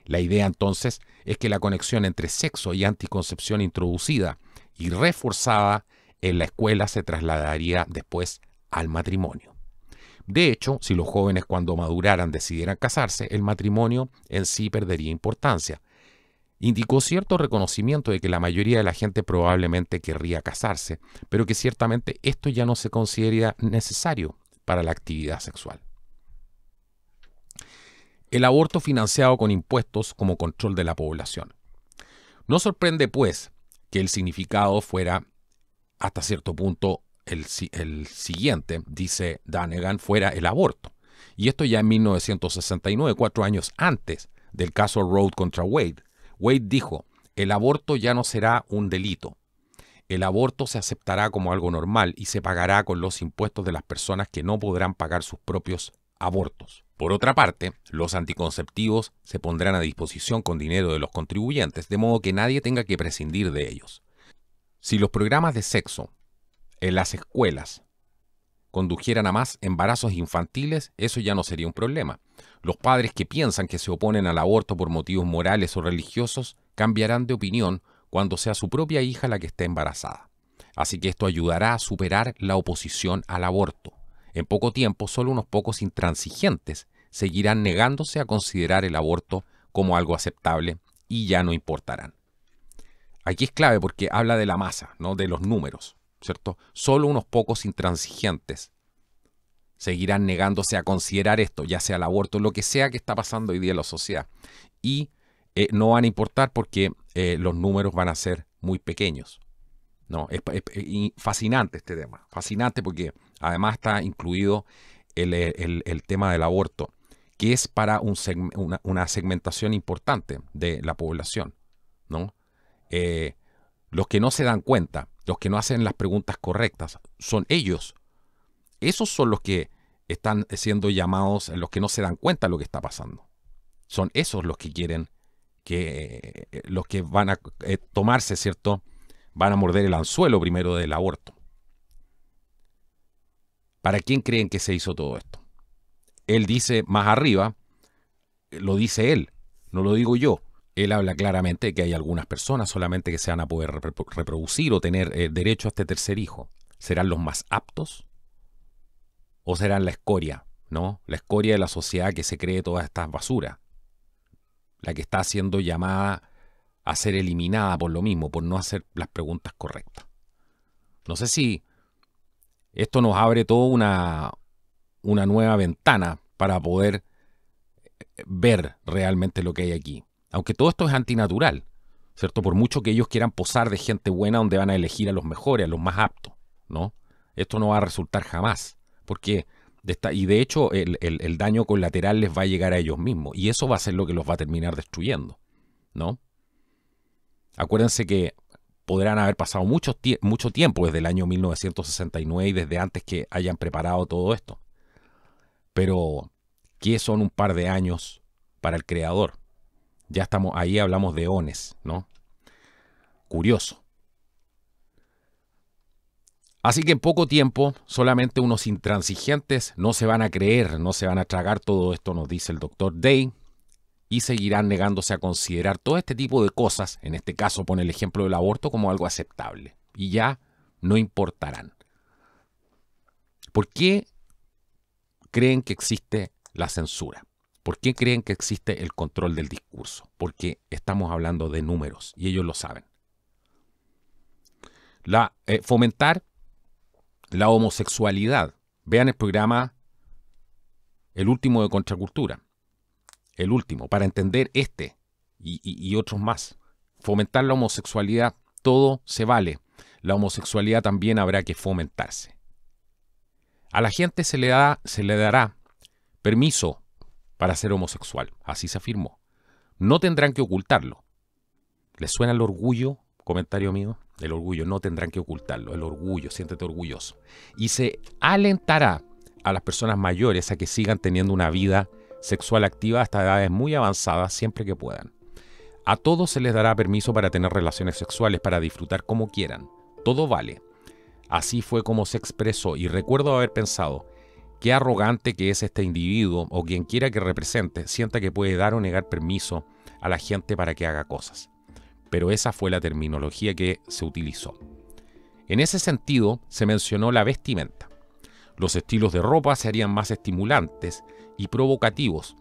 La idea entonces es que la conexión entre sexo y anticoncepción introducida y reforzada en la escuela se trasladaría después al matrimonio. De hecho, si los jóvenes cuando maduraran decidieran casarse, el matrimonio en sí perdería importancia. Indicó cierto reconocimiento de que la mayoría de la gente probablemente querría casarse, pero que ciertamente esto ya no se considera necesario para la actividad sexual. El aborto financiado con impuestos como control de la población. No sorprende, pues, que el significado fuera, hasta cierto punto, el siguiente, dice Danegan, fuera el aborto. Y esto ya en 1969, 4 años antes del caso Roe contra Wade. Wade dijo, el aborto ya no será un delito. El aborto se aceptará como algo normal y se pagará con los impuestos de las personas que no podrán pagar sus propios abortos. Por otra parte, los anticonceptivos se pondrán a disposición con dinero de los contribuyentes, de modo que nadie tenga que prescindir de ellos. Si los programas de sexo en las escuelas condujeran a más embarazos infantiles, eso ya no sería un problema. Los padres que piensan que se oponen al aborto por motivos morales o religiosos cambiarán de opinión cuando sea su propia hija la que esté embarazada. Así que esto ayudará a superar la oposición al aborto. En poco tiempo, solo unos pocos intransigentes seguirán negándose a considerar el aborto como algo aceptable y ya no importarán. Aquí es clave porque habla de la masa, ¿no? De los números, ¿cierto? Solo unos pocos intransigentes seguirán negándose a considerar esto, ya sea el aborto, lo que sea que está pasando hoy día en la sociedad. Y no van a importar porque los números van a ser muy pequeños. No, y fascinante este tema. Fascinante porque además está incluido el tema del aborto, que es para una segmentación importante de la población, ¿no? Los que no se dan cuenta, los que no hacen las preguntas correctas, son ellos. Esos son los que están siendo llamados, los que no se dan cuenta de lo que está pasando. Son esos los que quieren, los que van a tomarse, ¿cierto? Van a morder el anzuelo primero del aborto. ¿Para quién creen que se hizo todo esto? Él dice más arriba, lo dice él, no lo digo yo. Él habla claramente de que hay algunas personas solamente que se van a poder reproducir o tener derecho a este tercer hijo. ¿Serán los más aptos? ¿O serán la escoria, ¿no? La escoria de la sociedad que se cree todas estas basuras. La que está siendo llamada a ser eliminada por lo mismo, por no hacer las preguntas correctas. No sé si esto nos abre toda una nueva ventana para poder ver realmente lo que hay aquí. Aunque todo esto es antinatural, ¿cierto? Por mucho que ellos quieran posar de gente buena donde van a elegir a los mejores, a los más aptos, ¿no? Esto no va a resultar jamás, porque y de hecho el daño colateral les va a llegar a ellos mismos, y eso va a ser lo que los va a terminar destruyendo, ¿no? Acuérdense que podrán haber pasado mucho tiempo desde el año 1969 y desde antes que hayan preparado todo esto. Pero, ¿qué son un par de años para el creador? Ya estamos, ahí hablamos de eones, ¿no? Curioso. Así que en poco tiempo, solamente unos intransigentes no se van a creer, no se van a tragar todo esto, nos dice el doctor Day, y seguirán negándose a considerar todo este tipo de cosas, en este caso pone el ejemplo del aborto, como algo aceptable. Y ya no importarán. ¿Por qué creen que existe la censura? ¿Por qué creen que existe el control del discurso? Porque estamos hablando de números y ellos lo saben. Fomentar la homosexualidad. Vean el programa El último de Contracultura. El último, para entender este y otros más. Fomentar la homosexualidad, todo se vale. La homosexualidad también habrá que fomentarse. A la gente se le dará permiso para ser homosexual, así se afirmó. No tendrán que ocultarlo. ¿Les suena el orgullo? Comentario mío. El orgullo, no tendrán que ocultarlo. El orgullo, siéntete orgulloso. Y se alentará a las personas mayores a que sigan teniendo una vida sexual activa hasta edades muy avanzadas siempre que puedan. A todos se les dará permiso para tener relaciones sexuales, para disfrutar como quieran. Todo vale. Así fue como se expresó y recuerdo haber pensado, qué arrogante que es este individuo o quien quiera que represente, sienta que puede dar o negar permiso a la gente para que haga cosas. Pero esa fue la terminología que se utilizó. En ese sentido, se mencionó la vestimenta. Los estilos de ropa se harían más estimulantes y provocativos.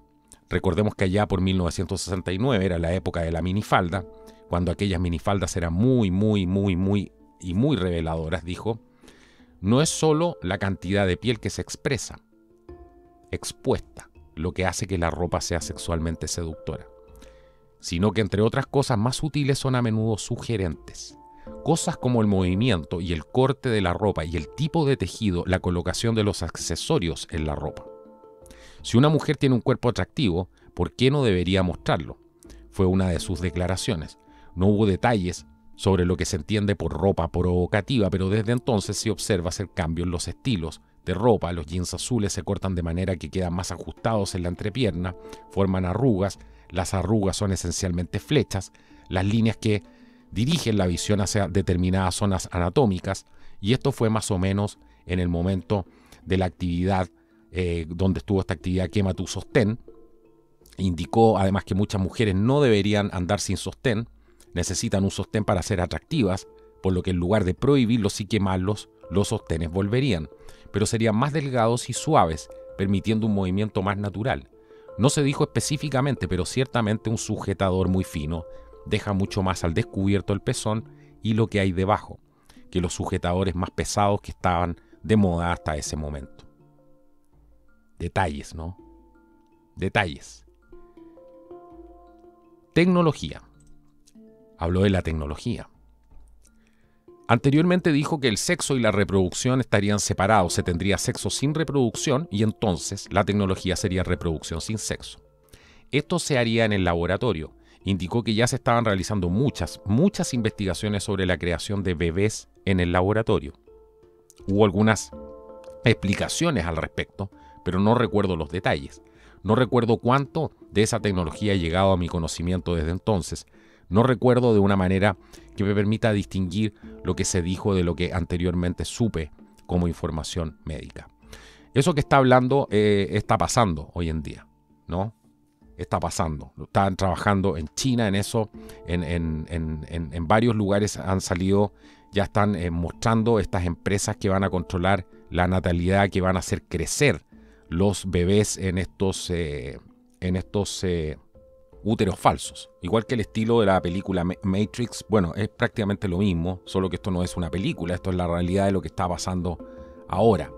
Recordemos que allá por 1969 era la época de la minifalda, cuando aquellas minifaldas eran muy reveladoras, dijo. No es solo la cantidad de piel que se expresa, expuesta, lo que hace que la ropa sea sexualmente seductora, sino que entre otras cosas más útiles son a menudo sugerentes. Cosas como el movimiento y el corte de la ropa y el tipo de tejido, la colocación de los accesorios en la ropa. Si una mujer tiene un cuerpo atractivo, ¿por qué no debería mostrarlo? Fue una de sus declaraciones. No hubo detalles sobre lo que se entiende por ropa provocativa, pero desde entonces se observa el cambio en los estilos de ropa. Los jeans azules se cortan de manera que quedan más ajustados en la entrepierna, forman arrugas. Las arrugas son esencialmente flechas, las líneas que dirigen la visión hacia determinadas zonas anatómicas, y esto fue más o menos en el momento de la actividad donde estuvo esta actividad Quema tu sostén. Indicó además que muchas mujeres no deberían andar sin sostén, necesitan un sostén para ser atractivas, por lo que en lugar de prohibirlos y quemarlos, los sostenes volverían, pero serían más delgados y suaves, permitiendo un movimiento más natural. No se dijo específicamente, pero ciertamente un sujetador muy fino deja mucho más al descubierto el pezón y lo que hay debajo, que los sujetadores más pesados que estaban de moda hasta ese momento. Detalles, ¿no? Detalles. Tecnología. Habló de la tecnología. Anteriormente dijo que el sexo y la reproducción estarían separados, se tendría sexo sin reproducción y entonces la tecnología sería reproducción sin sexo. Esto se haría en el laboratorio. Indicó que ya se estaban realizando muchas investigaciones sobre la creación de bebés en el laboratorio. Hubo algunas explicaciones al respecto, pero no recuerdo los detalles. No recuerdo cuánto de esa tecnología ha llegado a mi conocimiento desde entonces. No recuerdo de una manera que me permita distinguir lo que se dijo de lo que anteriormente supe como información médica. Eso que está hablando está pasando hoy en día, ¿no? Está pasando. Están trabajando en China en eso, en varios lugares han salido, ya están mostrando estas empresas que van a controlar la natalidad, que van a hacer crecer los bebés en estos úteros falsos. Igual que el estilo de la película Matrix, bueno, es prácticamente lo mismo, solo que esto no es una película, esto es la realidad de lo que está pasando ahora.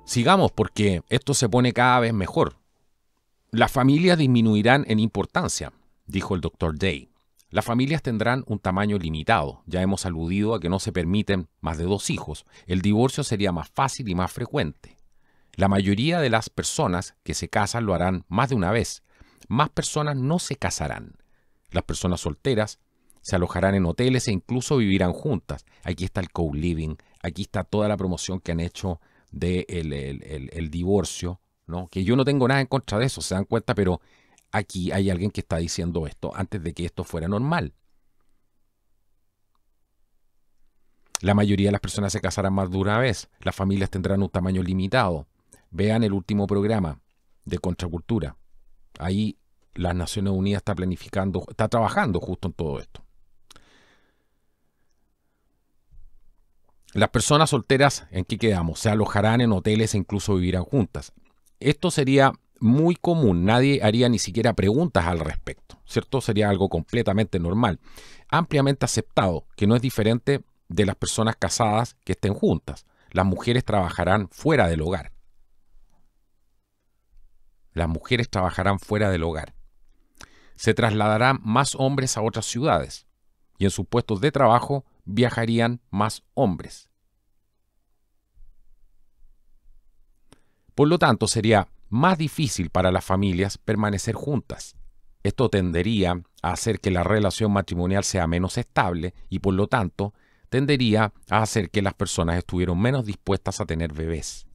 Sigamos porque esto se pone cada vez mejor. Las familias disminuirán en importancia, dijo el Dr. Day. Las familias tendrán un tamaño limitado. Ya hemos aludido a que no se permiten más de 2 hijos. El divorcio sería más fácil y más frecuente. La mayoría de las personas que se casan lo harán más de una vez. Más personas no se casarán. Las personas solteras se alojarán en hoteles e incluso vivirán juntas. Aquí está el co-living, aquí está toda la promoción que han hecho del divorcio, ¿no? Que yo no tengo nada en contra de eso, se dan cuenta, pero aquí hay alguien que está diciendo esto antes de que esto fuera normal. La mayoría de las personas se casarán más de una vez. Las familias tendrán un tamaño limitado. Vean el último programa de Contracultura. Ahí las Naciones Unidas está trabajando justo en todo esto. Las personas solteras, ¿en qué quedamos? Se alojarán en hoteles e incluso vivirán juntas. Esto sería muy común, nadie haría ni siquiera preguntas al respecto, ¿cierto? Sería algo completamente normal, ampliamente aceptado, que no es diferente de las personas casadas que estén juntas. Las mujeres trabajarán fuera del hogar. Las mujeres trabajarán fuera del hogar. Se trasladarán más hombres a otras ciudades y en sus puestos de trabajo viajarían más hombres. Por lo tanto, sería más difícil para las familias permanecer juntas. Esto tendería a hacer que la relación matrimonial sea menos estable y por lo tanto tendería a hacer que las personas estuvieran menos dispuestas a tener bebés.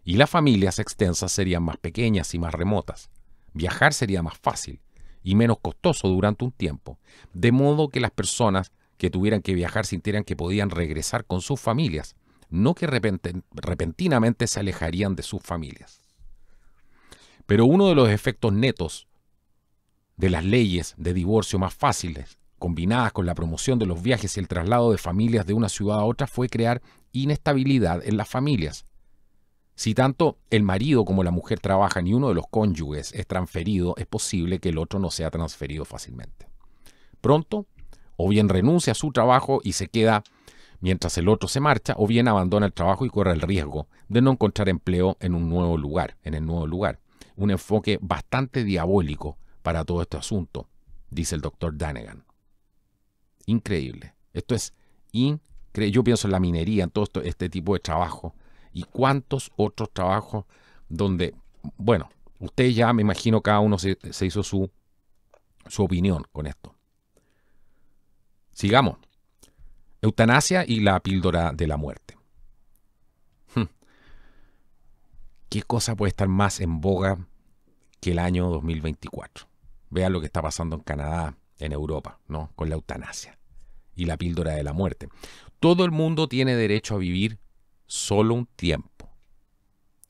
Y las familias extensas serían más pequeñas y más remotas. Viajar sería más fácil y menos costoso durante un tiempo, de modo que las personas que tuvieran que viajar sintieran que podían regresar con sus familias, no que repentinamente se alejarían de sus familias. Pero uno de los efectos netos de las leyes de divorcio más fáciles, combinadas con la promoción de los viajes y el traslado de familias de una ciudad a otra, fue crear inestabilidad en las familias. Si tanto el marido como la mujer trabajan y uno de los cónyuges es transferido, es posible que el otro no sea transferido fácilmente. Pronto, o bien renuncia a su trabajo y se queda mientras el otro se marcha, o bien abandona el trabajo y corre el riesgo de no encontrar empleo en el nuevo lugar. Un enfoque bastante diabólico para todo este asunto, dice el Dr. Danegan. Increíble. Esto es increíble. Yo pienso en la minería, en todo este tipo de trabajo y cuántos otros trabajos donde, bueno, ustedes ya me imagino cada uno se hizo su opinión con esto. Sigamos. Eutanasia y la píldora de la muerte. ¿Qué cosa puede estar más en boga que el año 2024? Vean lo que está pasando en Canadá, en Europa, ¿no? Con la eutanasia y la píldora de la muerte. Todo el mundo tiene derecho a vivir solo un tiempo.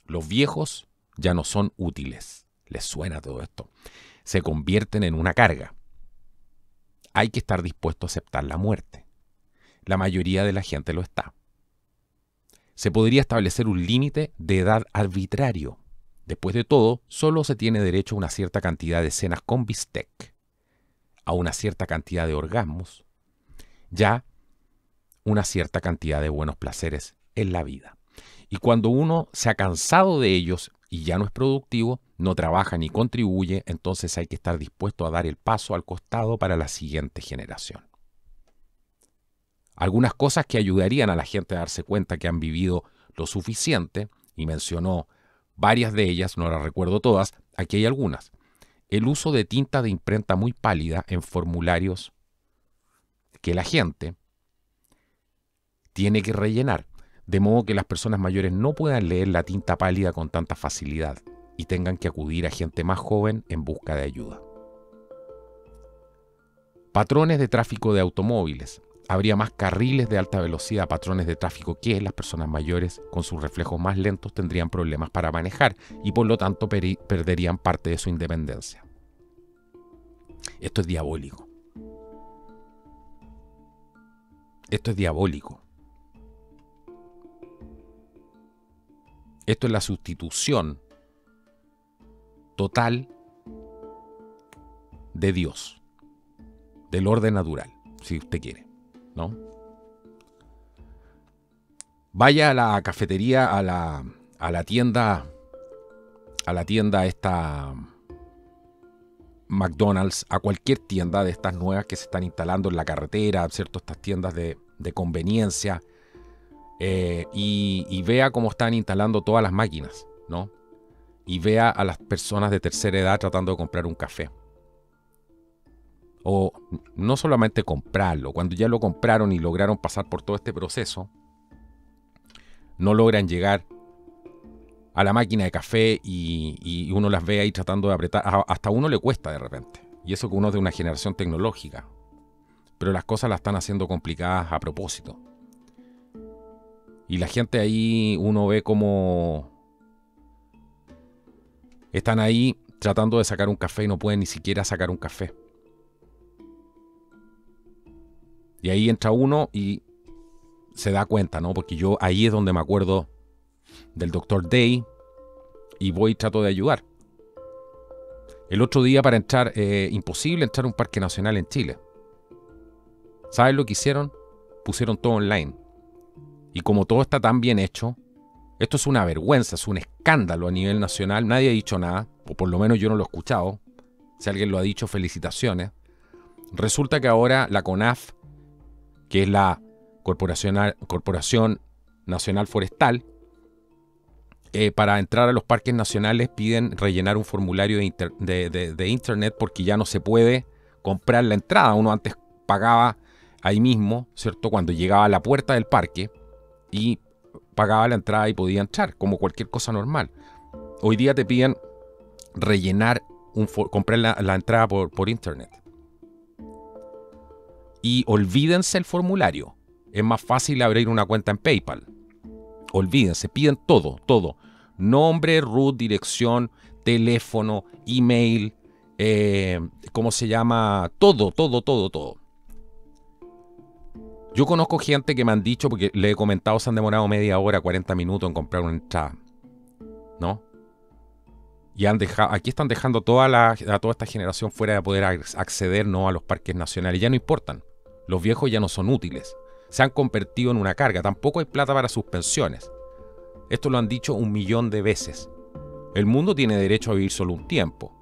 Los viejos ya no son útiles. ¿Les suena todo esto? Se convierten en una carga. Hay que estar dispuesto a aceptar la muerte. La mayoría de la gente lo está. Se podría establecer un límite de edad arbitrario. Después de todo, solo se tiene derecho a una cierta cantidad de cenas con bistec, a una cierta cantidad de orgasmos, ya una cierta cantidad de buenos placeres en la vida. Y cuando uno se ha cansado de ellos y ya no es productivo, no trabaja ni contribuye, entonces hay que estar dispuesto a dar el paso al costado para la siguiente generación. Algunas cosas que ayudarían a la gente a darse cuenta que han vivido lo suficiente, y mencionó varias de ellas, no las recuerdo todas, aquí hay algunas. El uso de tinta de imprenta muy pálida en formularios que la gente tiene que rellenar, de modo que las personas mayores no puedan leer la tinta pálida con tanta facilidad y tengan que acudir a gente más joven en busca de ayuda. Patrones de tráfico de automóviles. Habría más carriles de alta velocidad, patrones de tráfico que las personas mayores con sus reflejos más lentos tendrían problemas para manejar y por lo tanto perderían parte de su independencia. Esto es diabólico. Esto es diabólico. Esto es la sustitución total de Dios, del orden natural, si usted quiere, ¿no? Vaya a la cafetería, a la tienda esta McDonald's, a cualquier tienda de estas nuevas que se están instalando en la carretera, ¿cierto? Estas tiendas de conveniencia, y vea cómo están instalando todas las máquinas, ¿no? Y vea a las personas de tercera edad tratando de comprar un café. O no solamente comprarlo, cuando ya lo compraron y lograron pasar por todo este proceso, no logran llegar a la máquina de café y uno las ve ahí tratando de apretar. Hasta a uno le cuesta de repente. Y eso que uno es de una generación tecnológica. Pero las cosas las están haciendo complicadas a propósito. Y la gente ahí, uno ve como están ahí tratando de sacar un café y no pueden ni siquiera sacar un café. Y ahí entra uno y se da cuenta, ¿no? Porque yo ahí es donde me acuerdo del Dr. Day y voy y trato de ayudar. El otro día para entrar, imposible entrar a un parque nacional en Chile. ¿Saben lo que hicieron? Pusieron todo online. Y como todo está tan bien hecho, esto es una vergüenza, es un escándalo a nivel nacional. Nadie ha dicho nada, o por lo menos yo no lo he escuchado. Si alguien lo ha dicho, felicitaciones. Resulta que ahora la CONAF, que es la Corporación Nacional Forestal, para entrar a los parques nacionales piden rellenar un formulario de internet porque ya no se puede comprar la entrada. Uno antes pagaba ahí mismo, ¿cierto? Cuando llegaba a la puerta del parque y pagaba la entrada y podía entrar, como cualquier cosa normal. Hoy día te piden rellenar, comprar la entrada por internet. Y olvídense el formulario. Es más fácil abrir una cuenta en PayPal. Olvídense, piden todo. Nombre, root, dirección, teléfono, email, ¿cómo se llama? Todo. Yo conozco gente que me han dicho, porque le he comentado, se han demorado media hora, 40 minutos en comprar una entrada, ¿no? Y aquí están dejando a toda esta generación fuera de poder acceder, ¿no?, a los parques nacionales. Ya no importan. Los viejos ya no son útiles. Se han convertido en una carga. Tampoco hay plata para sus pensiones. Esto lo han dicho 1.000.000 de veces. El mundo tiene derecho a vivir solo un tiempo.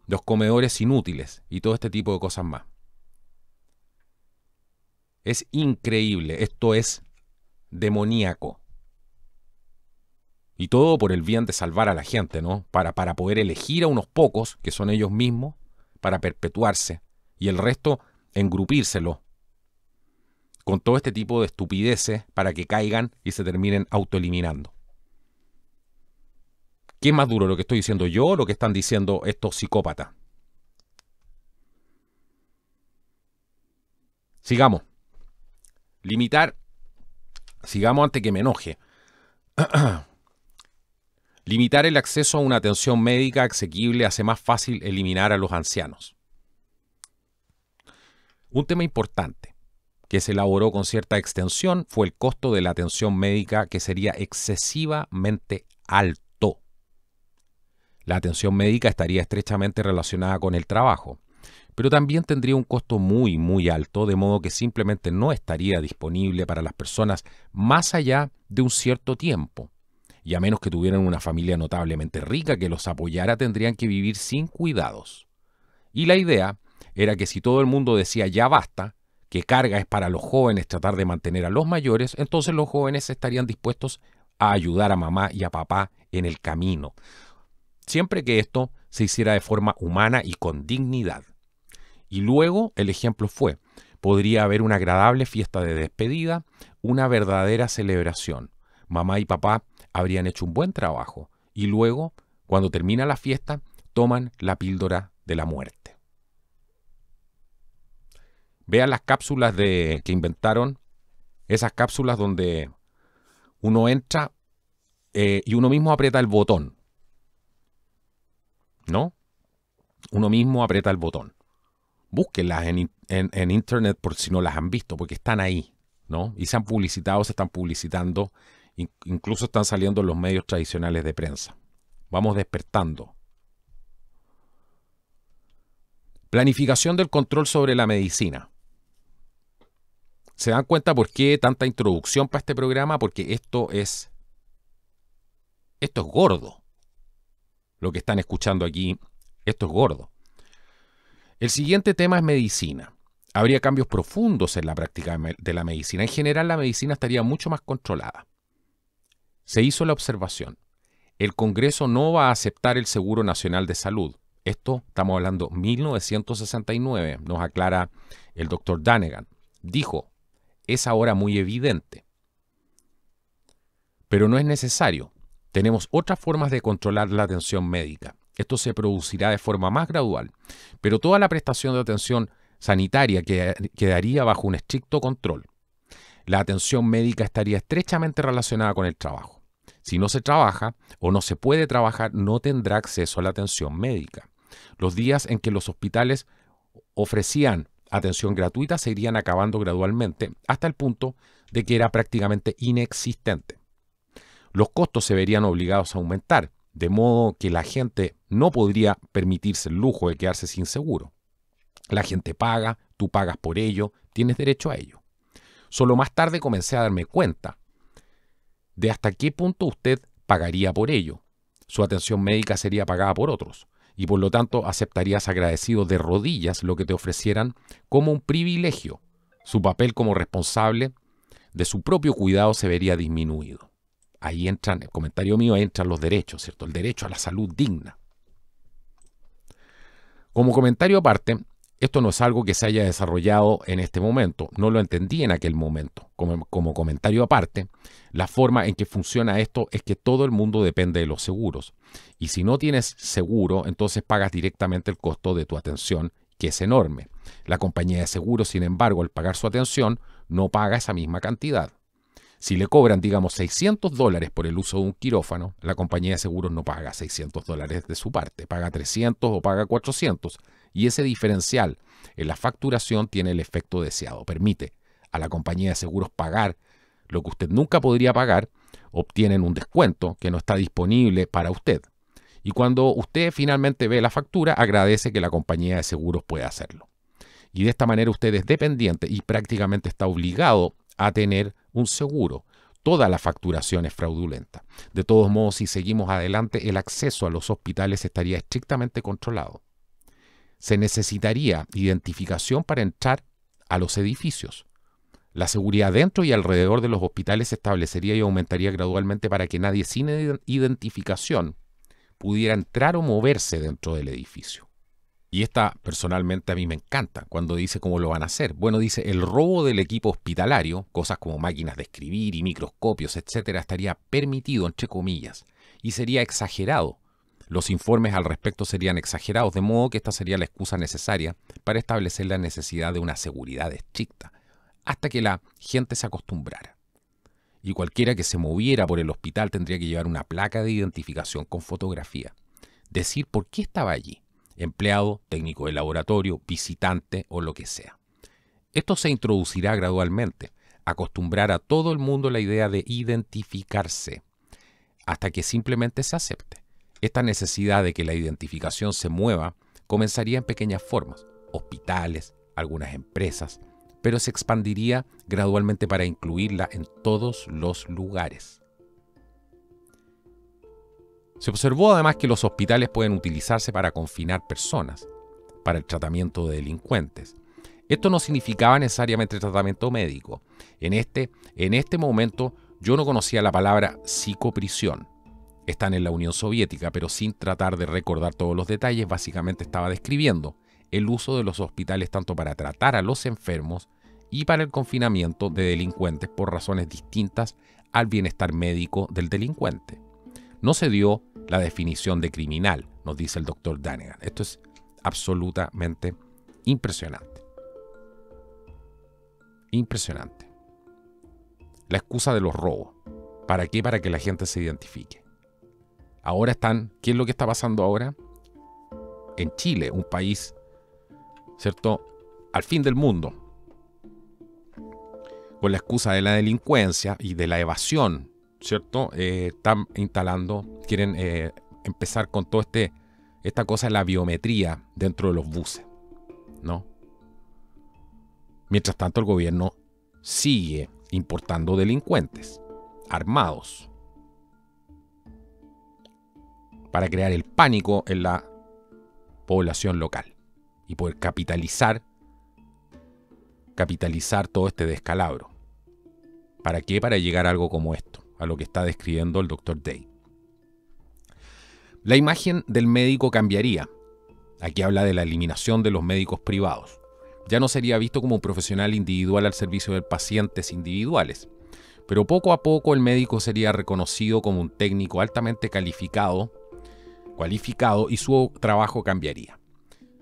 Los comedores inútiles y todo este tipo de cosas más. Es increíble. Esto es demoníaco. Y todo por el bien de salvar a la gente, ¿no? Para poder elegir a unos pocos, que son ellos mismos, para perpetuarse. Y el resto, engrupírselo. Con todo este tipo de estupideces para que caigan y se terminen autoeliminando. ¿Qué es más duro, lo que estoy diciendo yo o lo que están diciendo estos psicópatas? Sigamos. Sigamos antes que me enoje. Limitar el acceso a una atención médica asequible hace más fácil eliminar a los ancianos. Un tema importante que se elaboró con cierta extensión fue el costo de la atención médica, que sería excesivamente alto. La atención médica estaría estrechamente relacionada con el trabajo, pero también tendría un costo muy, muy alto, de modo que simplemente no estaría disponible para las personas más allá de un cierto tiempo. Y a menos que tuvieran una familia notablemente rica que los apoyara, tendrían que vivir sin cuidados. Y la idea era que si todo el mundo decía ya basta, que carga es para los jóvenes tratar de mantener a los mayores, entonces los jóvenes estarían dispuestos a ayudar a mamá y a papá en el camino, siempre que esto se hiciera de forma humana y con dignidad. Y luego el ejemplo fue, podría haber una agradable fiesta de despedida, una verdadera celebración. Mamá y papá habrían hecho un buen trabajo y luego, cuando termina la fiesta, toman la píldora de la muerte. Vean las cápsulas que inventaron, esas cápsulas donde uno entra y uno mismo aprieta el botón, ¿no? Uno mismo aprieta el botón. Búsquenlas en internet por si no las han visto, porque están ahí, ¿no? Y se han publicitado, se están publicitando, incluso están saliendo en los medios tradicionales de prensa. Vamos despertando. Planificación del control sobre la medicina. ¿Se dan cuenta por qué tanta introducción para este programa? Porque esto es gordo. Lo que están escuchando aquí, esto es gordo. El siguiente tema es medicina. Habría cambios profundos en la práctica de la medicina. En general, la medicina estaría mucho más controlada. Se hizo la observación. El Congreso no va a aceptar el Seguro Nacional de Salud. Esto, estamos hablando 1969, nos aclara el doctor Danegan. Dijo, es ahora muy evidente. Pero no es necesario. Tenemos otras formas de controlar la atención médica. Esto se producirá de forma más gradual, pero toda la prestación de atención sanitaria quedaría bajo un estricto control. La atención médica estaría estrechamente relacionada con el trabajo. Si no se trabaja o no se puede trabajar, no tendrá acceso a la atención médica. Los días en que los hospitales ofrecían atención gratuita se irían acabando gradualmente hasta el punto de que era prácticamente inexistente. Los costos se verían obligados a aumentar, de modo que la gente no podría permitirse el lujo de quedarse sin seguro. La gente paga, tú pagas por ello, tienes derecho a ello. Solo más tarde comencé a darme cuenta de hasta qué punto usted pagaría por ello. Su atención médica sería pagada por otros y por lo tanto aceptarías agradecido de rodillas lo que te ofrecieran como un privilegio. Su papel como responsable de su propio cuidado se vería disminuido. Ahí entran, el comentario mío, ahí entran los derechos, ¿cierto? El derecho a la salud digna. Como comentario aparte, esto no es algo que se haya desarrollado en este momento, no lo entendí en aquel momento. Como comentario aparte, la forma en que funciona esto es que todo el mundo depende de los seguros. Y si no tienes seguro, entonces pagas directamente el costo de tu atención, que es enorme. La compañía de seguros, sin embargo, al pagar su atención, no paga esa misma cantidad. Si le cobran, digamos, $600 por el uso de un quirófano, la compañía de seguros no paga $600 de su parte, paga 300 o paga 400. Y ese diferencial en la facturación tiene el efecto deseado. Permite a la compañía de seguros pagar lo que usted nunca podría pagar, obtienen un descuento que no está disponible para usted. Y cuando usted finalmente ve la factura, agradece que la compañía de seguros pueda hacerlo. Y de esta manera usted es dependiente y prácticamente está obligado a tener un seguro. Toda la facturación es fraudulenta. De todos modos, si seguimos adelante, el acceso a los hospitales estaría estrictamente controlado. Se necesitaría identificación para entrar a los edificios. La seguridad dentro y alrededor de los hospitales se establecería y aumentaría gradualmente para que nadie sin identificación pudiera entrar o moverse dentro del edificio. Y esta personalmente a mí me encanta cuando dice cómo lo van a hacer. Bueno, dice, el robo del equipo hospitalario, cosas como máquinas de escribir y microscopios, etcétera, estaría permitido, entre comillas, y sería exagerado. Los informes al respecto serían exagerados, de modo que esta sería la excusa necesaria para establecer la necesidad de una seguridad estricta, hasta que la gente se acostumbrara. Y cualquiera que se moviera por el hospital tendría que llevar una placa de identificación con fotografía. Decir por qué estaba allí. Empleado, técnico de laboratorio, visitante o lo que sea. Esto se introducirá gradualmente, acostumbrar a todo el mundo la idea de identificarse, hasta que simplemente se acepte. Esta necesidad de que la identificación se mueva comenzaría en pequeñas formas, hospitales, algunas empresas, pero se expandiría gradualmente para incluirla en todos los lugares. Se observó además que los hospitales pueden utilizarse para confinar personas, para el tratamiento de delincuentes. Esto no significaba necesariamente tratamiento médico. En este momento yo no conocía la palabra psicoprisión. Están en la Unión Soviética, pero sin tratar de recordar todos los detalles, básicamente estaba describiendo el uso de los hospitales tanto para tratar a los enfermos y para el confinamiento de delincuentes por razones distintas al bienestar médico del delincuente. No se dio la definición de criminal, nos dice el doctor Danegan. Esto es absolutamente impresionante. Impresionante. La excusa de los robos. ¿Para qué? Para que la gente se identifique. Ahora ¿qué es lo que está pasando ahora? En Chile, un país, ¿cierto?, al fin del mundo, con la excusa de la delincuencia y de la evasión, ¿cierto? Quieren empezar con todo esta cosa de la biometría dentro de los buses, ¿no? Mientras tanto, el gobierno sigue importando delincuentes armados para crear el pánico en la población local y poder capitalizar todo este descalabro. ¿Para qué? Para llegar a algo como esto, a lo que está describiendo el Dr. Day. La imagen del médico cambiaría. Aquí habla de la eliminación de los médicos privados. Ya no sería visto como un profesional individual al servicio de pacientes individuales, pero poco a poco el médico sería reconocido como un técnico altamente cualificado y su trabajo cambiaría.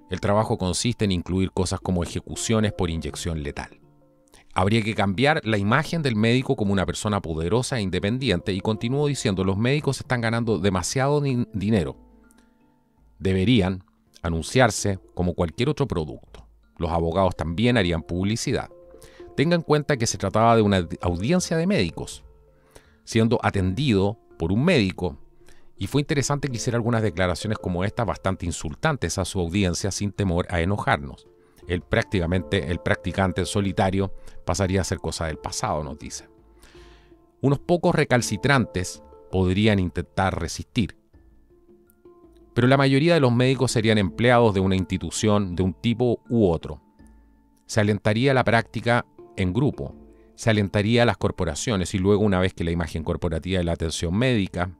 El trabajo consiste en incluir cosas como ejecuciones por inyección letal. Habría que cambiar la imagen del médico como una persona poderosa e independiente, y continúo diciendo, los médicos están ganando demasiado dinero. Deberían anunciarse como cualquier otro producto. Los abogados también harían publicidad. Tenga en cuenta que se trataba de una audiencia de médicos, siendo atendido por un médico, y fue interesante que hiciera algunas declaraciones como esta, bastante insultantes a su audiencia, sin temor a enojarnos. El practicante solitario pasaría a ser cosa del pasado, nos dice. Unos pocos recalcitrantes podrían intentar resistir, pero la mayoría de los médicos serían empleados de una institución de un tipo u otro. Se alentaría la práctica en grupo, se alentaría a las corporaciones, y luego, una vez que la imagen corporativa de la atención médica,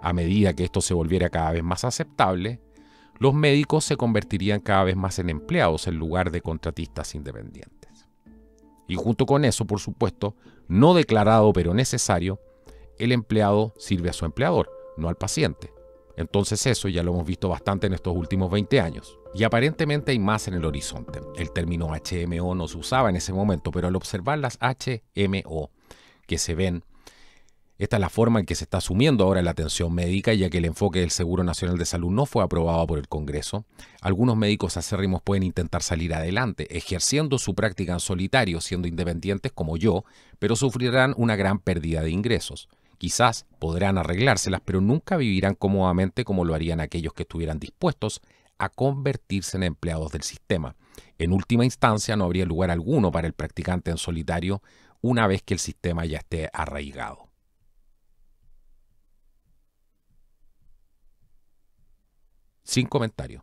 a medida que esto se volviera cada vez más aceptable, los médicos se convertirían cada vez más en empleados en lugar de contratistas independientes. Y junto con eso, por supuesto, no declarado pero necesario, el empleado sirve a su empleador, no al paciente. Entonces eso ya lo hemos visto bastante en estos últimos 20 años. Y aparentemente hay más en el horizonte. El término HMO no se usaba en ese momento, pero al observar las HMO que se ven, esta es la forma en que se está asumiendo ahora la atención médica, ya que el enfoque del Seguro Nacional de Salud no fue aprobado por el Congreso. Algunos médicos acérrimos pueden intentar salir adelante, ejerciendo su práctica en solitario, siendo independientes como yo, pero sufrirán una gran pérdida de ingresos. Quizás podrán arreglárselas, pero nunca vivirán cómodamente como lo harían aquellos que estuvieran dispuestos a convertirse en empleados del sistema. En última instancia, no habría lugar alguno para el practicante en solitario una vez que el sistema ya esté arraigado. Sin comentarios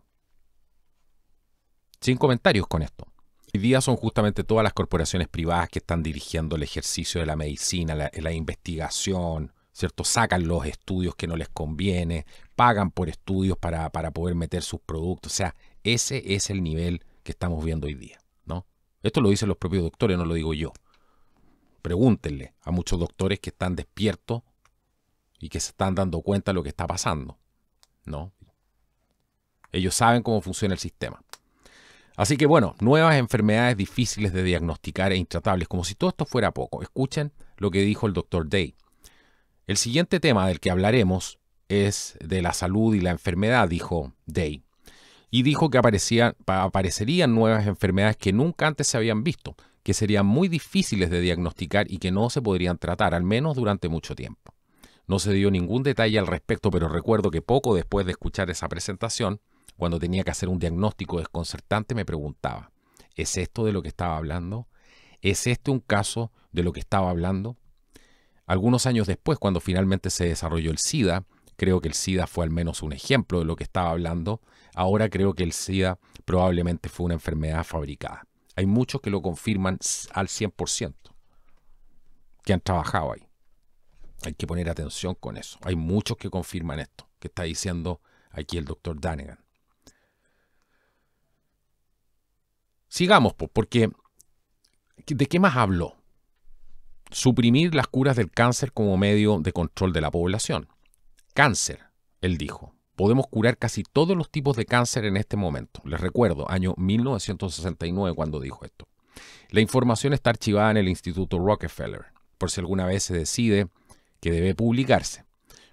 con esto. Hoy día son justamente todas las corporaciones privadas que están dirigiendo el ejercicio de la medicina, la investigación, ¿cierto? Sacan los estudios que no les conviene, pagan por estudios para poder meter sus productos. O sea, ese es el nivel que estamos viendo hoy día, ¿no? Esto lo dicen los propios doctores, no lo digo yo. Pregúntenle a muchos doctores que están despiertos y que se están dando cuenta de lo que está pasando, ¿no? Ellos saben cómo funciona el sistema. Así que bueno, nuevas enfermedades difíciles de diagnosticar e intratables, como si todo esto fuera poco. Escuchen lo que dijo el Dr. Day. El siguiente tema del que hablaremos es de la salud y la enfermedad, dijo Day. Y dijo que aparecerían nuevas enfermedades que nunca antes se habían visto, que serían muy difíciles de diagnosticar y que no se podrían tratar, al menos durante mucho tiempo. No se dio ningún detalle al respecto, pero recuerdo que poco después de escuchar esa presentación, cuando tenía que hacer un diagnóstico desconcertante, me preguntaba, ¿es esto de lo que estaba hablando? ¿Es este un caso de lo que estaba hablando? Algunos años después, cuando finalmente se desarrolló el SIDA, Creo que el SIDA fue al menos un ejemplo de lo que estaba hablando. Ahora creo que el SIDA probablemente fue una enfermedad fabricada. Hay muchos que lo confirman al 100%, que han trabajado ahí. Hay que poner atención con eso. Hay muchos que confirman esto, que está diciendo aquí el doctor Danegan. Sigamos, porque ¿de qué más habló? Suprimir las curas del cáncer como medio de control de la población. Cáncer, él dijo. Podemos curar casi todos los tipos de cáncer en este momento. Les recuerdo, año 1969 cuando dijo esto. La información está archivada en el Instituto Rockefeller, por si alguna vez se decide que debe publicarse.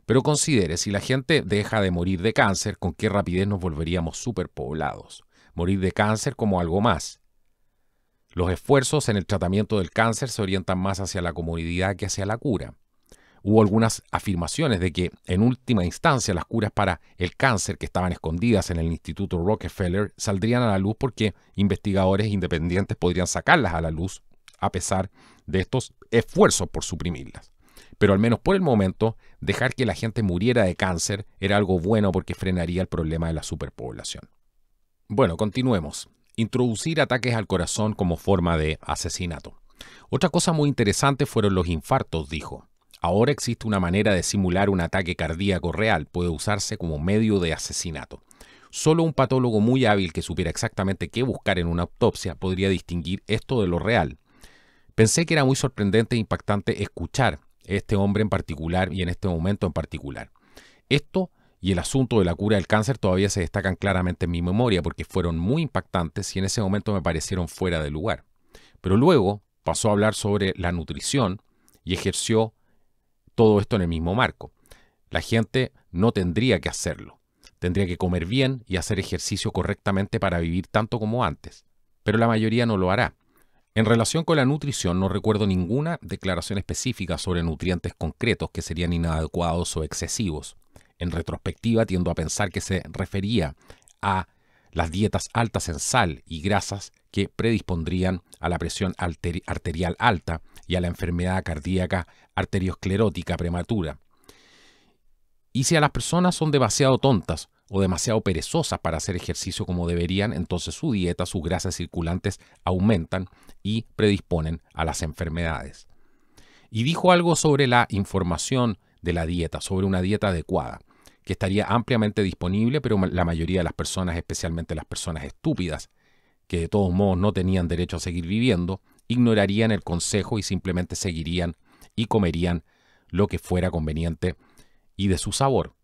Pero considere, si la gente deja de morir de cáncer, ¿con qué rapidez nos volveríamos superpoblados? Morir de cáncer como algo más. Los esfuerzos en el tratamiento del cáncer se orientan más hacia la comunidad que hacia la cura. Hubo algunas afirmaciones de que, en última instancia, las curas para el cáncer que estaban escondidas en el Instituto Rockefeller saldrían a la luz porque investigadores independientes podrían sacarlas a la luz a pesar de estos esfuerzos por suprimirlas. Pero al menos por el momento, dejar que la gente muriera de cáncer era algo bueno porque frenaría el problema de la superpoblación. Bueno, continuemos. Introducir ataques al corazón como forma de asesinato. Otra cosa muy interesante fueron los infartos, dijo. Ahora existe una manera de simular un ataque cardíaco real. Puede usarse como medio de asesinato. Solo un patólogo muy hábil que supiera exactamente qué buscar en una autopsia podría distinguir esto de lo real. Pensé que era muy sorprendente e impactante escuchar a este hombre en particular y en este momento en particular. Esto y el asunto de la cura del cáncer todavía se destacan claramente en mi memoria porque fueron muy impactantes y en ese momento me parecieron fuera de lugar. Pero luego pasó a hablar sobre la nutrición y ejerció todo esto en el mismo marco. La gente no tendría que hacerlo. Tendría que comer bien y hacer ejercicio correctamente para vivir tanto como antes. Pero la mayoría no lo hará. En relación con la nutrición, no recuerdo ninguna declaración específica sobre nutrientes concretos que serían inadecuados o excesivos. En retrospectiva, tiendo a pensar que se refería a las dietas altas en sal y grasas que predispondrían a la presión arterial alta y a la enfermedad cardíaca arteriosclerótica prematura. Y si a las personas son demasiado tontas o demasiado perezosas para hacer ejercicio como deberían, entonces su dieta, sus grasas circulantes aumentan y predisponen a las enfermedades. Y dijo algo sobre la información de la dieta, sobre una dieta adecuada, que estaría ampliamente disponible, pero la mayoría de las personas, especialmente las personas estúpidas, que de todos modos no tenían derecho a seguir viviendo, ignorarían el consejo y simplemente seguirían y comerían lo que fuera conveniente y de su sabor.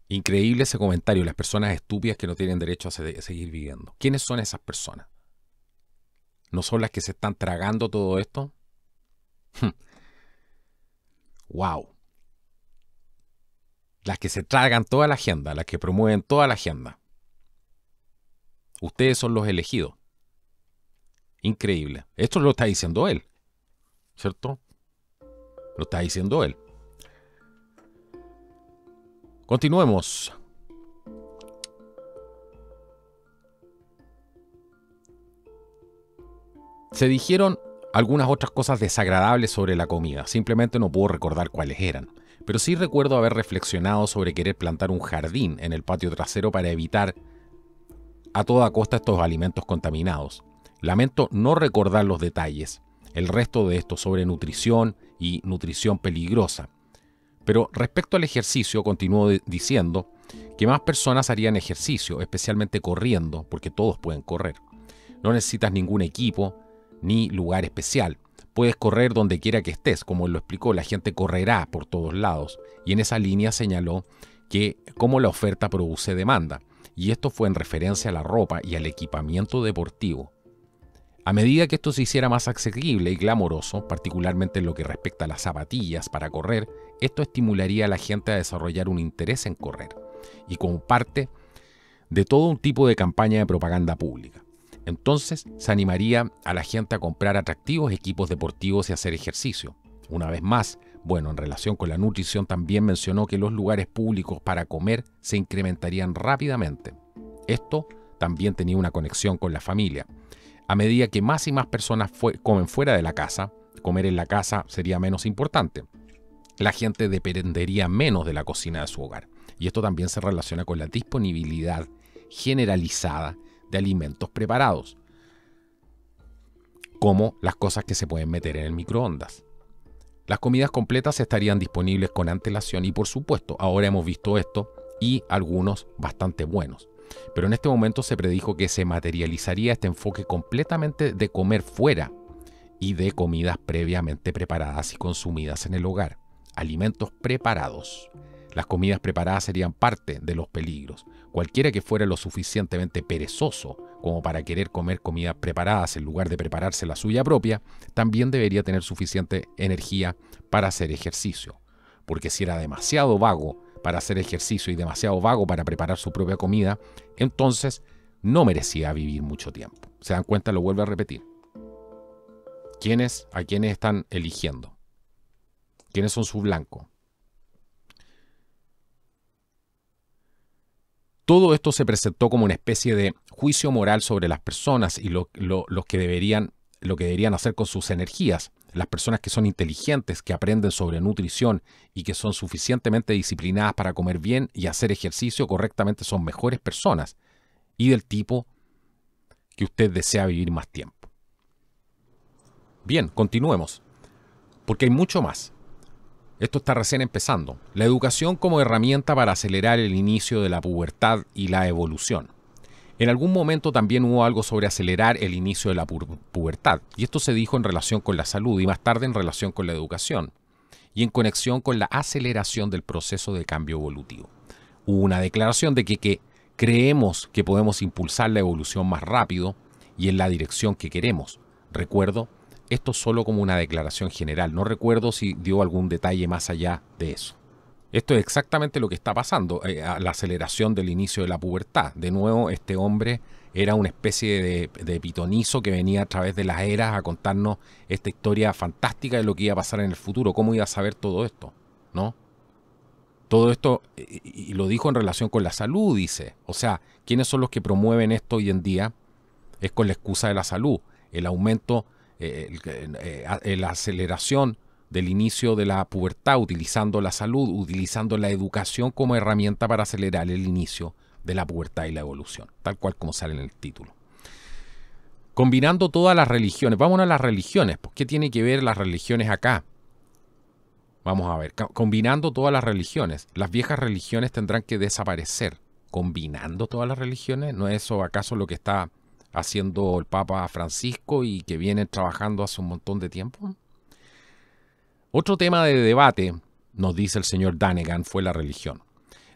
Increíble ese comentario, las personas estúpidas que no tienen derecho a seguir viviendo. ¿Quiénes son esas personas? ¿No son las que se están tragando todo esto? ¡Wow! Las que se tragan toda la agenda, las que promueven toda la agenda. Ustedes son los elegidos. Increíble. Esto lo está diciendo él, ¿cierto? Lo está diciendo él. Continuemos. Se dijeron algunas otras cosas desagradables sobre la comida. Simplemente no puedo recordar cuáles eran. Pero sí recuerdo haber reflexionado sobre querer plantar un jardín en el patio trasero para evitar a toda costa estos alimentos contaminados. Lamento no recordar los detalles, el resto de esto sobre nutrición y nutrición peligrosa. Pero respecto al ejercicio, continúo diciendo que más personas harían ejercicio, especialmente corriendo, porque todos pueden correr. No necesitas ningún equipo ni lugar especial. Puedes correr donde quiera que estés, como él lo explicó, la gente correrá por todos lados. Y en esa línea señaló que como la oferta produce demanda. Y esto fue en referencia a la ropa y al equipamiento deportivo. A medida que esto se hiciera más asequible y glamoroso, particularmente en lo que respecta a las zapatillas para correr, esto estimularía a la gente a desarrollar un interés en correr, y como parte de todo un tipo de campaña de propaganda pública. Entonces se animaría a la gente a comprar atractivos equipos deportivos y hacer ejercicio. Una vez más, bueno, en relación con la nutrición también mencionó que los lugares públicos para comer se incrementarían rápidamente. Esto también tenía una conexión con la familia. A medida que más y más personas comen fuera de la casa, comer en la casa sería menos importante. la gente dependería menos de la cocina de su hogar. Y esto también se relaciona con la disponibilidad generalizada de alimentos preparados, como las cosas que se pueden meter en el microondas. Las comidas completas estarían disponibles con antelación y, por supuesto, ahora hemos visto esto y algunos bastante buenos. Pero en este momento se predijo que se materializaría este enfoque completamente de comer fuera y de comidas previamente preparadas y consumidas en el hogar. Alimentos preparados. Las comidas preparadas serían parte de los peligros. Cualquiera que fuera lo suficientemente perezoso como para querer comer comidas preparadas en lugar de prepararse la suya propia, también debería tener suficiente energía para hacer ejercicio. Porque si era demasiado vago para hacer ejercicio y demasiado vago para preparar su propia comida, entonces no merecía vivir mucho tiempo. ¿Se dan cuenta? Lo vuelvo a repetir. ¿A quiénes están eligiendo? ¿Quiénes son su blanco? Todo esto se presentó como una especie de juicio moral sobre las personas y lo que deberían hacer con sus energías. Las personas que son inteligentes, que aprenden sobre nutrición y que son suficientemente disciplinadas para comer bien y hacer ejercicio correctamente son mejores personas y del tipo que usted desea vivir más tiempo. Bien, continuemos, porque hay mucho más. Esto está recién empezando. La educación como herramienta para acelerar el inicio de la pubertad y la evolución. En algún momento también hubo algo sobre acelerar el inicio de la pubertad, y esto se dijo en relación con la salud y más tarde en relación con la educación, y en conexión con la aceleración del proceso de cambio evolutivo. Hubo una declaración de que creemos que podemos impulsar la evolución más rápido y en la dirección que queremos. Recuerdo, esto solo como una declaración general, no recuerdo si dio algún detalle más allá de eso. Esto es exactamente lo que está pasando, la aceleración del inicio de la pubertad. De nuevo, este hombre era una especie de pitonizo que venía a través de las eras a contarnos esta historia fantástica de lo que iba a pasar en el futuro. ¿Cómo iba a saber todo esto? ¿No? Todo esto, y lo dijo en relación con la salud, dice. O sea, ¿quiénes son los que promueven esto hoy en día? Es con la excusa de la salud, el aumento, la aceleración del inicio de la pubertad, utilizando la salud, utilizando la educación como herramienta para acelerar el inicio de la pubertad y la evolución, tal cual como sale en el título. Combinando todas las religiones. Vámonos a las religiones. ¿Qué tiene que ver las religiones acá? Vamos a ver. Combinando todas las religiones. Las viejas religiones tendrán que desaparecer. ¿Combinando todas las religiones? ¿No es eso acaso lo que está haciendo el Papa Francisco y que viene trabajando hace un montón de tiempo? Otro tema de debate, nos dice el señor Danegan, fue la religión.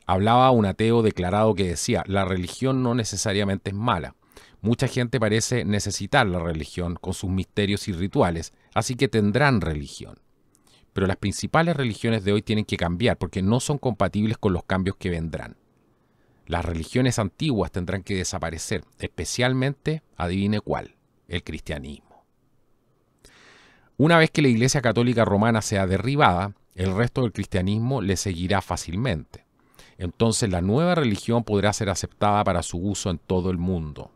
Hablaba un ateo declarado que decía, la religión no necesariamente es mala. Mucha gente parece necesitar la religión con sus misterios y rituales, así que tendrán religión. Pero las principales religiones de hoy tienen que cambiar porque no son compatibles con los cambios que vendrán. Las religiones antiguas tendrán que desaparecer, especialmente, adivine cuál, el cristianismo. Una vez que la Iglesia Católica Romana sea derribada, el resto del cristianismo le seguirá fácilmente. Entonces la nueva religión podrá ser aceptada para su uso en todo el mundo.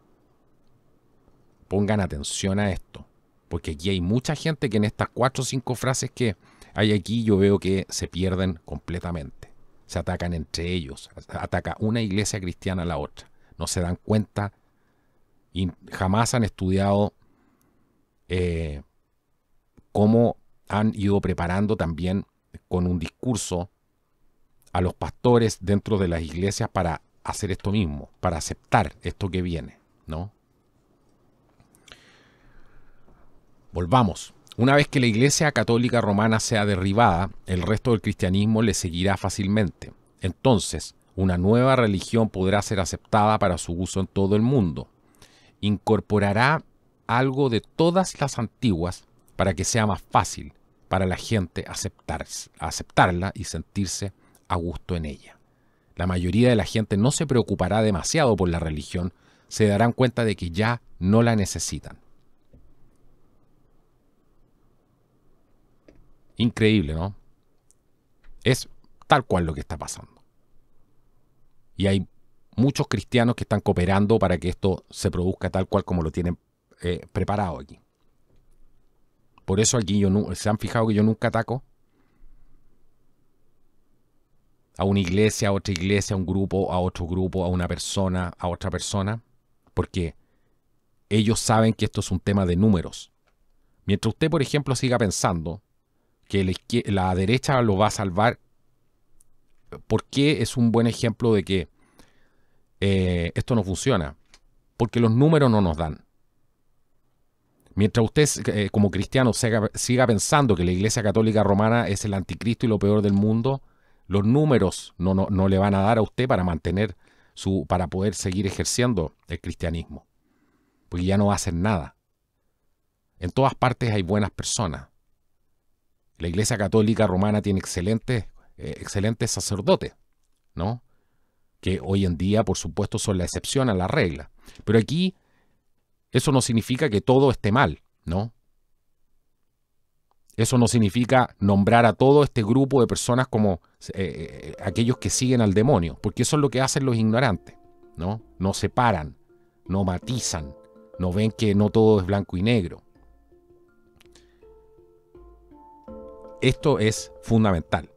Pongan atención a esto, porque aquí hay mucha gente que en estas 4 o 5 frases que hay aquí yo veo que se pierden completamente. Se atacan entre ellos, ataca una iglesia cristiana a la otra. No se dan cuenta y jamás han estudiado cómo han ido preparando también con un discurso a los pastores dentro de las iglesias para hacer esto mismo, para aceptar esto que viene, ¿no? Volvamos. Una vez que la Iglesia Católica Romana sea derribada, el resto del cristianismo le seguirá fácilmente. Entonces, una nueva religión podrá ser aceptada para su uso en todo el mundo. Incorporará algo de todas las antiguas para que sea más fácil para la gente aceptarla y sentirse a gusto en ella. La mayoría de la gente no se preocupará demasiado por la religión, se darán cuenta de que ya no la necesitan. Increíble, ¿no? Es tal cual lo que está pasando. Y hay muchos cristianos que están cooperando para que esto se produzca tal cual como lo tienen preparado aquí. Por eso aquí ¿se han fijado que yo nunca ataco? a una iglesia, a otra iglesia, a un grupo, a otro grupo, a una persona, a otra persona, porque ellos saben que esto es un tema de números. Mientras usted, por ejemplo, siga pensando que la derecha lo va a salvar, ¿por qué es un buen ejemplo de que esto no funciona? Porque los números no nos dan. Mientras usted, como cristiano, siga pensando que la Iglesia Católica Romana es el anticristo y lo peor del mundo, los números no le van a dar a usted para para poder seguir ejerciendo el cristianismo. Porque ya no va a hacer nada. En todas partes hay buenas personas. La Iglesia Católica Romana tiene excelentes sacerdotes, ¿no? Que hoy en día, por supuesto, son la excepción a la regla. Pero aquí, eso no significa que todo esté mal, ¿no? Eso no significa nombrar a todo este grupo de personas como aquellos que siguen al demonio, porque eso es lo que hacen los ignorantes, ¿no? No separan, no matizan, no ven que no todo es blanco y negro. Esto es fundamental.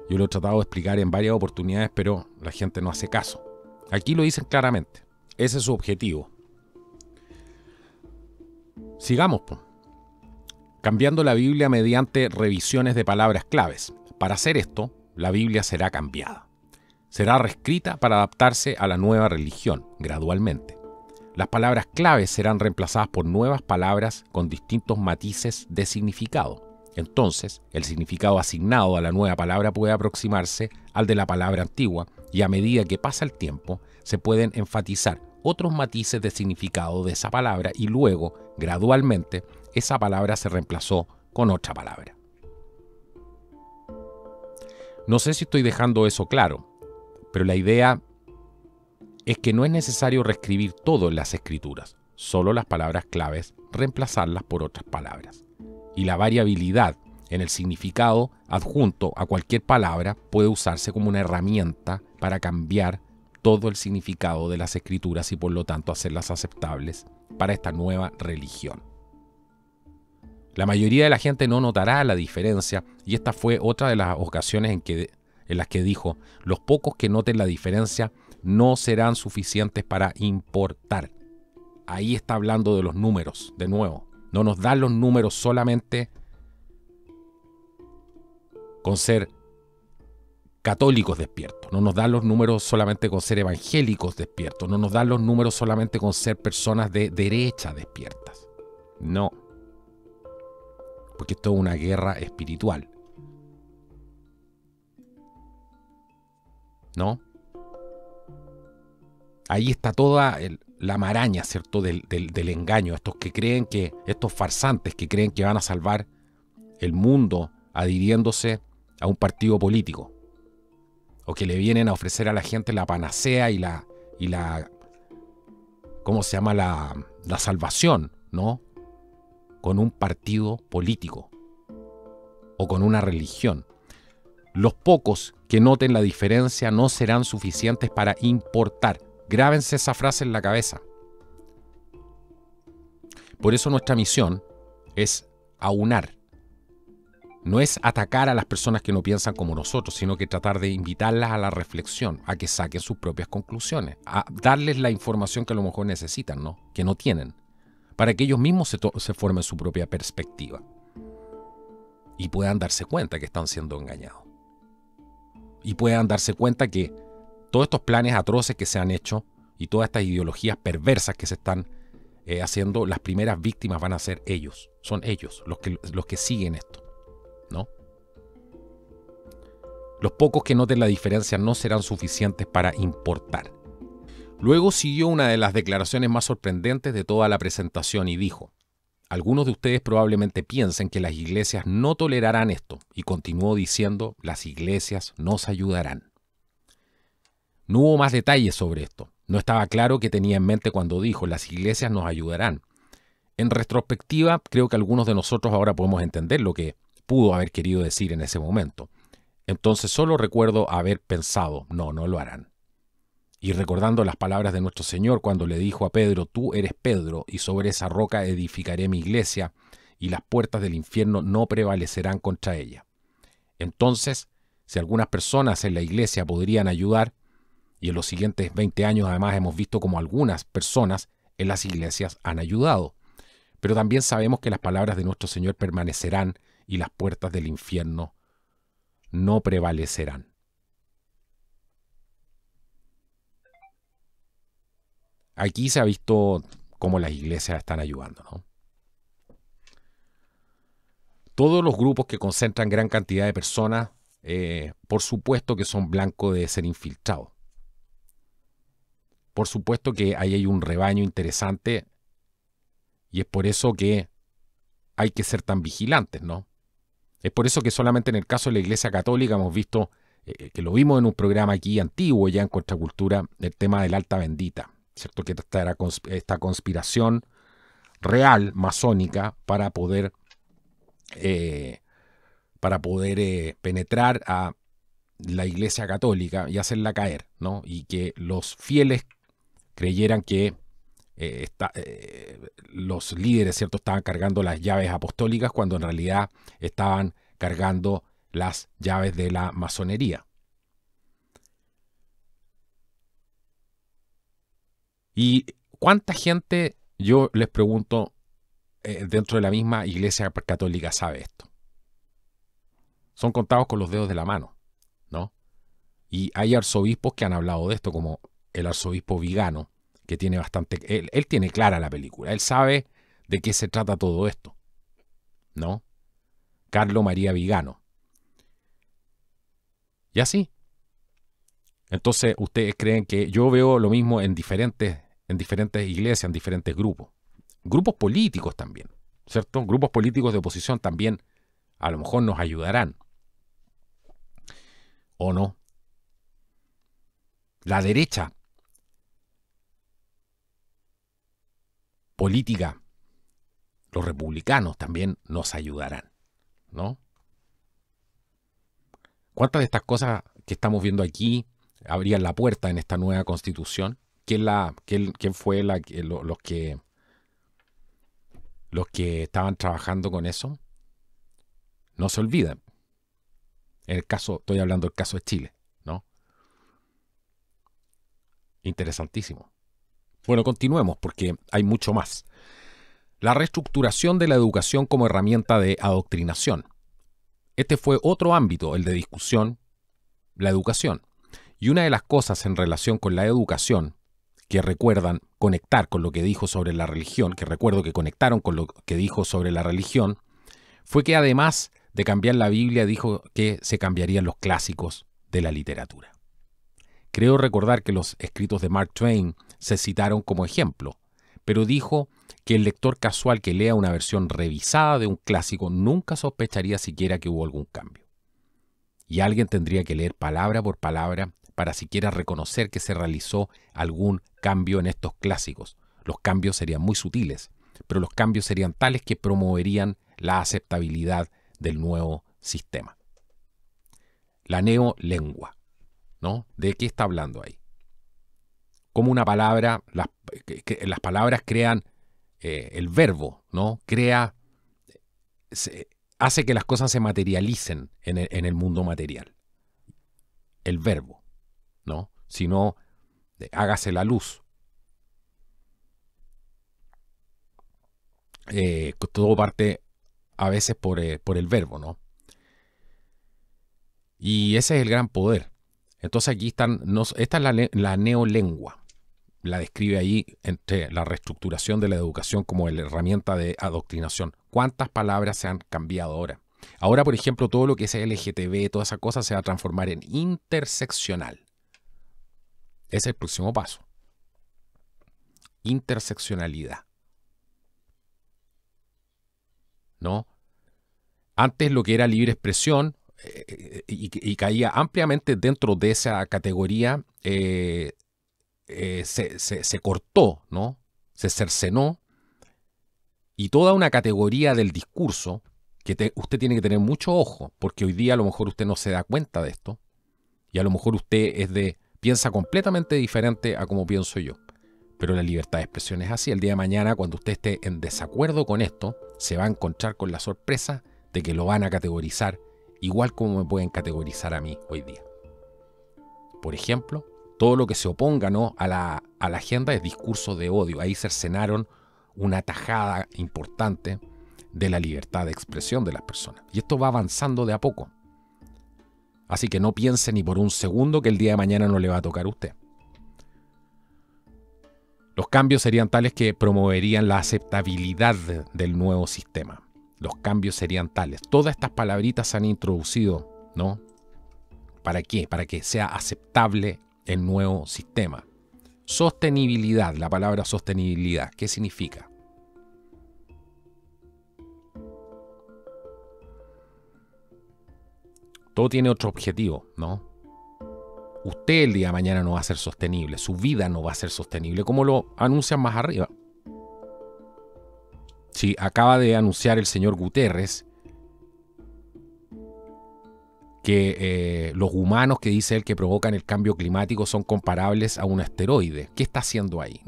Yo lo he tratado de explicar en varias oportunidades, pero la gente no hace caso. Aquí lo dicen claramente. Ese es su objetivo. Sigamos, pues. Cambiando la Biblia mediante revisiones de palabras claves. Para hacer esto, la Biblia será cambiada. Será reescrita para adaptarse a la nueva religión, gradualmente. Las palabras claves serán reemplazadas por nuevas palabras con distintos matices de significado. Entonces, el significado asignado a la nueva palabra puede aproximarse al de la palabra antigua y a medida que pasa el tiempo, se pueden enfatizar otros matices de significado de esa palabra y luego, gradualmente, esa palabra se reemplazó con otra palabra. No sé si estoy dejando eso claro, pero la idea es que no es necesario reescribir todo en las escrituras, solo las palabras claves, reemplazarlas por otras palabras. Y la variabilidad en el significado adjunto a cualquier palabra puede usarse como una herramienta para cambiar todo el significado de las escrituras y por lo tanto hacerlas aceptables para esta nueva religión. La mayoría de la gente no notará la diferencia y esta fue otra de las ocasiones en las que dijo: los pocos que noten la diferencia no serán suficientes para importar. Ahí está hablando de los números, de nuevo. No nos dan los números solamente con ser católicos despiertos. No nos dan los números solamente con ser evangélicos despiertos. No nos dan los números solamente con ser personas de derecha despiertas. No. Porque esto es una guerra espiritual. ¿No? Ahí está toda la maraña, ¿cierto? Del engaño. Estos farsantes que creen que van a salvar el mundo adhiriéndose a un partido político. O que le vienen a ofrecer a la gente la panacea y la ¿cómo se llama? La salvación, ¿no? Con un partido político. O con una religión. Los pocos que noten la diferencia no serán suficientes para importar. Grábense esa frase en la cabeza. Por eso nuestra misión es aunar. No es atacar a las personas que no piensan como nosotros, sino que tratar de invitarlas a la reflexión, a que saquen sus propias conclusiones, a darles la información que a lo mejor necesitan, ¿no? Que no tienen, para que ellos mismos se formen su propia perspectiva y puedan darse cuenta que están siendo engañados. Y puedan darse cuenta que todos estos planes atroces que se han hecho y todas estas ideologías perversas que se están haciendo, las primeras víctimas van a ser ellos. Son ellos los que siguen esto, ¿no? Los pocos que noten la diferencia no serán suficientes para importar. Luego siguió una de las declaraciones más sorprendentes de toda la presentación y dijo: algunos de ustedes probablemente piensen que las iglesias no tolerarán esto, y continuó diciendo: las iglesias nos ayudarán. No hubo más detalles sobre esto. No estaba claro qué tenía en mente cuando dijo: las iglesias nos ayudarán. En retrospectiva, creo que algunos de nosotros ahora podemos entender lo que pudo haber querido decir en ese momento. Entonces solo recuerdo haber pensado: no lo harán. Y recordando las palabras de nuestro Señor cuando le dijo a Pedro: tú eres Pedro, y sobre esa roca edificaré mi iglesia, y las puertas del infierno no prevalecerán contra ella. Entonces si algunas personas en la iglesia podrían ayudar, y en los siguientes 20 años además hemos visto como algunas personas en las iglesias han ayudado. Pero también sabemos que las palabras de nuestro Señor permanecerán y las puertas del infierno no prevalecerán. Aquí se ha visto cómo las iglesias están ayudando, ¿no? Todos los grupos que concentran gran cantidad de personas, por supuesto que son blancos de ser infiltrados. Por supuesto que ahí hay un rebaño interesante y es por eso que hay que ser tan vigilantes, ¿no? Es por eso que solamente en el caso de la Iglesia Católica hemos visto, que lo vimos en un programa aquí antiguo ya en Contracultura, el tema del Alta Bendita, ¿cierto? Que esta conspiración real, masónica, para poder penetrar a la Iglesia Católica y hacerla caer, ¿no? Y que los fieles creyeran que los líderes, ¿cierto?, estaban cargando las llaves apostólicas cuando en realidad estaban cargando las llaves de la masonería. ¿Y cuánta gente, yo les pregunto, dentro de la misma Iglesia Católica sabe esto? Son contados con los dedos de la mano, ¿no? Y hay arzobispos que han hablado de esto, como el arzobispo Vigano, que tiene bastante... Él tiene clara la película, él sabe de qué se trata todo esto, ¿no? Carlo María Vigano. Y así. Entonces, ustedes creen que yo veo lo mismo en diferentes iglesias, en diferentes grupos. Grupos políticos también, ¿cierto? Grupos políticos de oposición también a lo mejor nos ayudarán. ¿O no? La derecha política, los republicanos también nos ayudarán, ¿no? ¿Cuántas de estas cosas que estamos viendo aquí abrían la puerta en esta nueva constitución? ¿Quién fue los que estaban trabajando con eso? No se olviden. Estoy hablando del caso de Chile, ¿no? Interesantísimo. Bueno, continuemos porque hay mucho más. La reestructuración de la educación como herramienta de adoctrinación. Este fue otro ámbito, el de discusión, la educación. Y una de las cosas en relación con la educación, que recuerdan conectar con lo que dijo sobre la religión, que recuerdo que conectaron con lo que dijo sobre la religión, fue que además de cambiar la Biblia, dijo que se cambiarían los clásicos de la literatura. Creo recordar que los escritos de Mark Twain se citaron como ejemplo, pero dijo que el lector casual que lea una versión revisada de un clásico nunca sospecharía siquiera que hubo algún cambio. Y alguien tendría que leer palabra por palabra para siquiera reconocer que se realizó algún cambio en estos clásicos. Los cambios serían muy sutiles, pero los cambios serían tales que promoverían la aceptabilidad del nuevo sistema. La neolengua, ¿no? ¿De qué está hablando ahí? Como una palabra, las palabras crean el verbo, ¿no? Hace que las cosas se materialicen en el mundo material. El verbo, ¿no? Si no, hágase la luz. Todo parte a veces por el verbo, ¿no? Y ese es el gran poder. Entonces aquí esta es la neolengua. La describe ahí entre la reestructuración de la educación como la herramienta de adoctrinación. ¿Cuántas palabras se han cambiado ahora? Ahora, por ejemplo, todo lo que es LGTB, toda esa cosa se va a transformar en interseccional. Ese es el próximo paso. Interseccionalidad. ¿No? Antes lo que era libre expresión y caía ampliamente dentro de esa categoría, se cortó, ¿no? Se cercenó, y toda una categoría del discurso que usted tiene que tener mucho ojo, porque hoy día a lo mejor usted no se da cuenta de esto, y a lo mejor usted piensa completamente diferente a como pienso yo. Pero la libertad de expresión es así. El día de mañana, cuando usted esté en desacuerdo con esto, se va a encontrar con la sorpresa de que lo van a categorizar igual como me pueden categorizar a mí hoy día. Por ejemplo, todo lo que se oponga, ¿no?, a la agenda es discurso de odio. Ahí cercenaron una tajada importante de la libertad de expresión de las personas. Y esto va avanzando de a poco. Así que no piense ni por un segundo que el día de mañana no le va a tocar a usted. Los cambios serían tales que promoverían la aceptabilidad del nuevo sistema. Los cambios serían tales. Todas estas palabritas se han introducido, ¿no? ¿Para qué? Para que sea aceptable el nuevo sistema. Sostenibilidad, la palabra sostenibilidad, ¿qué significa? Todo tiene otro objetivo, ¿no? Usted el día de mañana no va a ser sostenible, su vida no va a ser sostenible, como lo anuncian más arriba. Sí, acaba de anunciar el señor Guterres que los humanos que dice él que provocan el cambio climático son comparables a un asteroide. ¿Qué está haciendo ahí?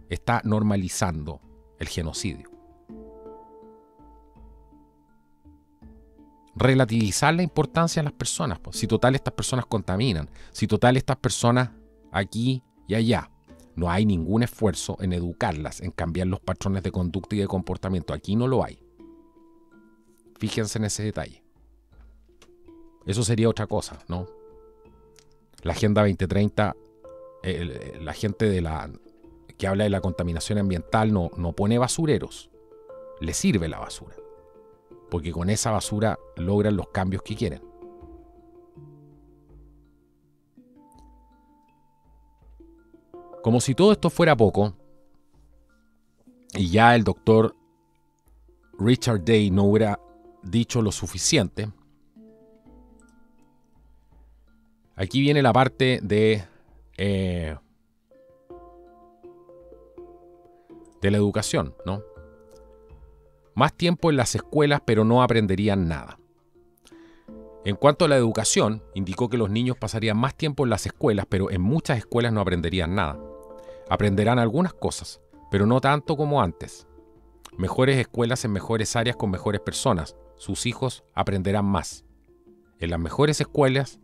Está normalizando el genocidio. Relativizar la importancia de las personas. Pues, si total estas personas contaminan, si total estas personas aquí y allá, no hay ningún esfuerzo en educarlas, en cambiar los patrones de conducta y de comportamiento. Aquí no lo hay. Fíjense en ese detalle. Eso sería otra cosa, ¿no? La Agenda 2030, la gente que habla de la contaminación ambiental no pone basureros. Le sirve la basura. Porque con esa basura logran los cambios que quieren. Como si todo esto fuera poco, y ya el doctor Richard Day no hubiera dicho lo suficiente, aquí viene la parte de la educación, ¿no? Más tiempo en las escuelas, pero no aprenderían nada. En cuanto a la educación, indicó que los niños pasarían más tiempo en las escuelas, pero en muchas escuelas no aprenderían nada. Aprenderán algunas cosas, pero no tanto como antes. Mejores escuelas en mejores áreas con mejores personas. Sus hijos aprenderán más. En las mejores escuelas,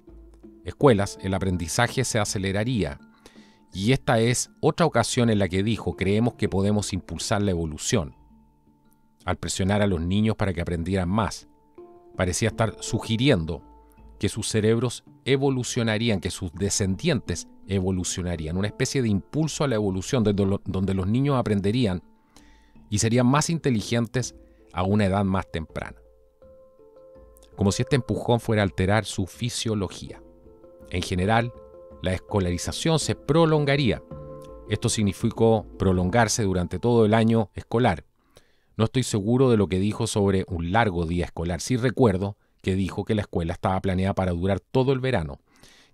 el aprendizaje se aceleraría. Y esta es otra ocasión en la que dijo, creemos que podemos impulsar la evolución. Al presionar a los niños para que aprendieran más, parecía estar sugiriendo que sus cerebros evolucionarían, que sus descendientes evolucionarían, una especie de impulso a la evolución donde los niños aprenderían y serían más inteligentes a una edad más temprana. Como si este empujón fuera a alterar su fisiología. En general, la escolarización se prolongaría. Esto significó prolongarse durante todo el año escolar. No estoy seguro de lo que dijo sobre un largo día escolar. Sí recuerdo que dijo que la escuela estaba planeada para durar todo el verano,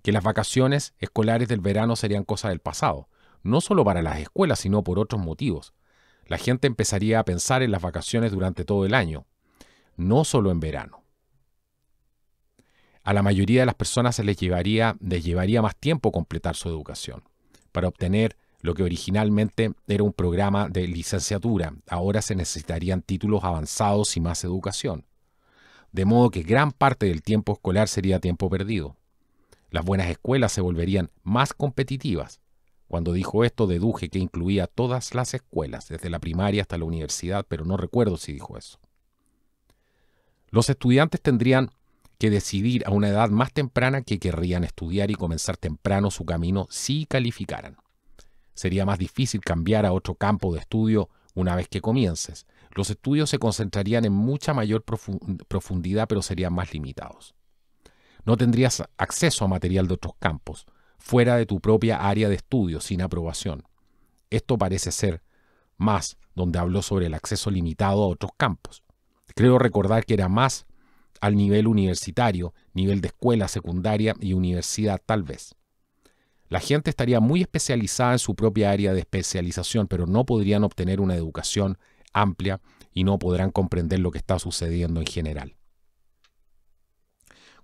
que las vacaciones escolares del verano serían cosa del pasado, no solo para las escuelas, sino por otros motivos. La gente empezaría a pensar en las vacaciones durante todo el año, no solo en verano. A la mayoría de las personas les llevaría más tiempo completar su educación. Para obtener lo que originalmente era un programa de licenciatura, ahora se necesitarían títulos avanzados y más educación. De modo que gran parte del tiempo escolar sería tiempo perdido. Las buenas escuelas se volverían más competitivas. Cuando dijo esto, deduje que incluía todas las escuelas, desde la primaria hasta la universidad, pero no recuerdo si dijo eso. Los estudiantes tendrían que decidir a una edad más temprana que querrían estudiar y comenzar temprano su camino si calificaran. Sería más difícil cambiar a otro campo de estudio una vez que comiences. Los estudios se concentrarían en mucha mayor profundidad, pero serían más limitados. No tendrías acceso a material de otros campos, fuera de tu propia área de estudio, sin aprobación. Esto parece ser más donde habló sobre el acceso limitado a otros campos. Creo recordar que era más al nivel universitario, nivel de escuela secundaria y universidad tal vez. La gente estaría muy especializada en su propia área de especialización, pero no podrían obtener una educación amplia y no podrán comprender lo que está sucediendo en general.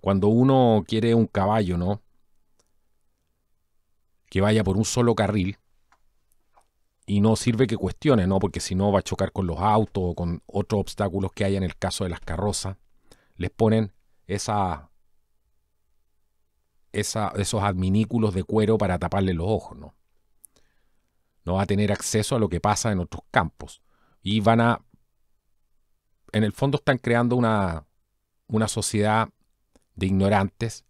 Cuando uno quiere un caballo, ¿no?, que vaya por un solo carril, y no sirve que cuestione, ¿no?, porque si no va a chocar con los autos o con otros obstáculos que haya en el caso de las carrozas. les ponen esos adminículos de cuero para taparle los ojos, ¿no? No va a tener acceso a lo que pasa en otros campos. Y en el fondo están creando una sociedad de ignorantes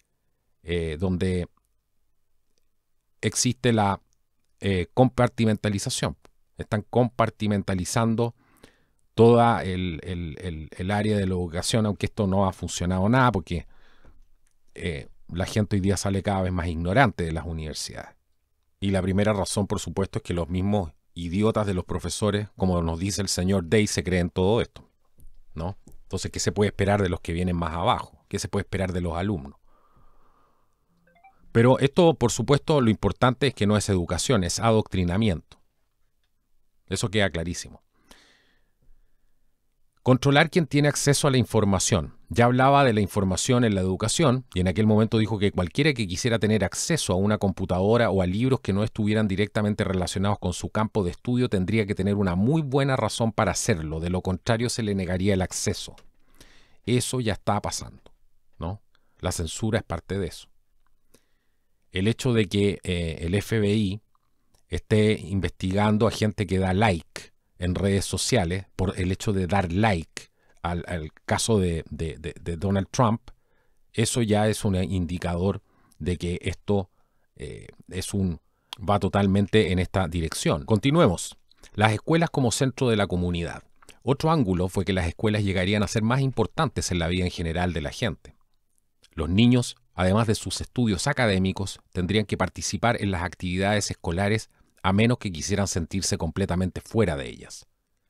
donde existe la compartimentalización. Están compartimentalizando toda el área de la educación, aunque esto no ha funcionado nada porque la gente hoy día sale cada vez más ignorante de las universidades. Y la primera razón, por supuesto, es que los mismos idiotas de los profesores, como nos dice el señor Day, se creen todo esto, ¿no? Entonces, ¿qué se puede esperar de los que vienen más abajo? ¿Qué se puede esperar de los alumnos? Pero esto, por supuesto, lo importante es que no es educación, es adoctrinamiento. Eso queda clarísimo. Controlar quién tiene acceso a la información. Ya hablaba de la información en la educación y en aquel momento dijo que cualquiera que quisiera tener acceso a una computadora o a libros que no estuvieran directamente relacionados con su campo de estudio tendría que tener una muy buena razón para hacerlo. De lo contrario se le negaría el acceso. Eso ya está pasando, ¿no? La censura es parte de eso. El hecho de que el FBI esté investigando a gente que da like en redes sociales por el hecho de dar like al caso de Donald Trump, eso ya es un indicador de que esto va totalmente en esta dirección. Continuemos. Las escuelas como centro de la comunidad. Otro ángulo fue que las escuelas llegarían a ser más importantes en la vida en general de la gente. Los niños, además de sus estudios académicos, tendrían que participar en las actividades escolares a menos que quisieran sentirse completamente fuera de ellas.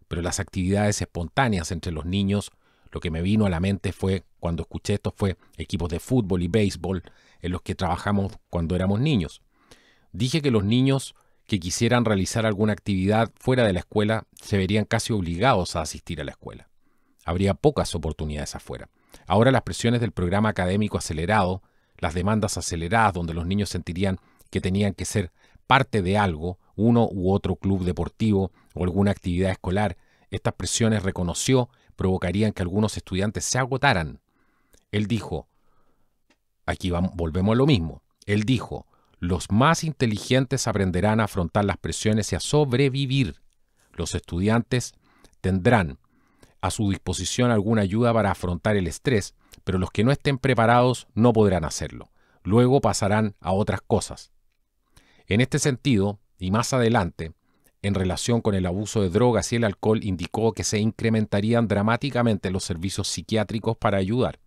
Pero las actividades espontáneas entre los niños, lo que me vino a la mente fue, cuando escuché esto, fue equipos de fútbol y béisbol en los que trabajamos cuando éramos niños. Dije que los niños que quisieran realizar alguna actividad fuera de la escuela se verían casi obligados a asistir a la escuela. Habría pocas oportunidades afuera. Ahora las presiones del programa académico acelerado, las demandas aceleradas donde los niños sentirían que tenían que ser parte de algo, uno u otro club deportivo o alguna actividad escolar, estas presiones, reconoció, provocarían que algunos estudiantes se agotaran. Él dijo, volvemos a lo mismo, él dijo, los más inteligentes aprenderán a afrontar las presiones y a sobrevivir. Los estudiantes tendrán a su disposición alguna ayuda para afrontar el estrés, pero los que no estén preparados no podrán hacerlo. Luego pasarán a otras cosas. En este sentido, y más adelante, en relación con el abuso de drogas y el alcohol, indicó que se incrementarían dramáticamente los servicios psiquiátricos para ayudar.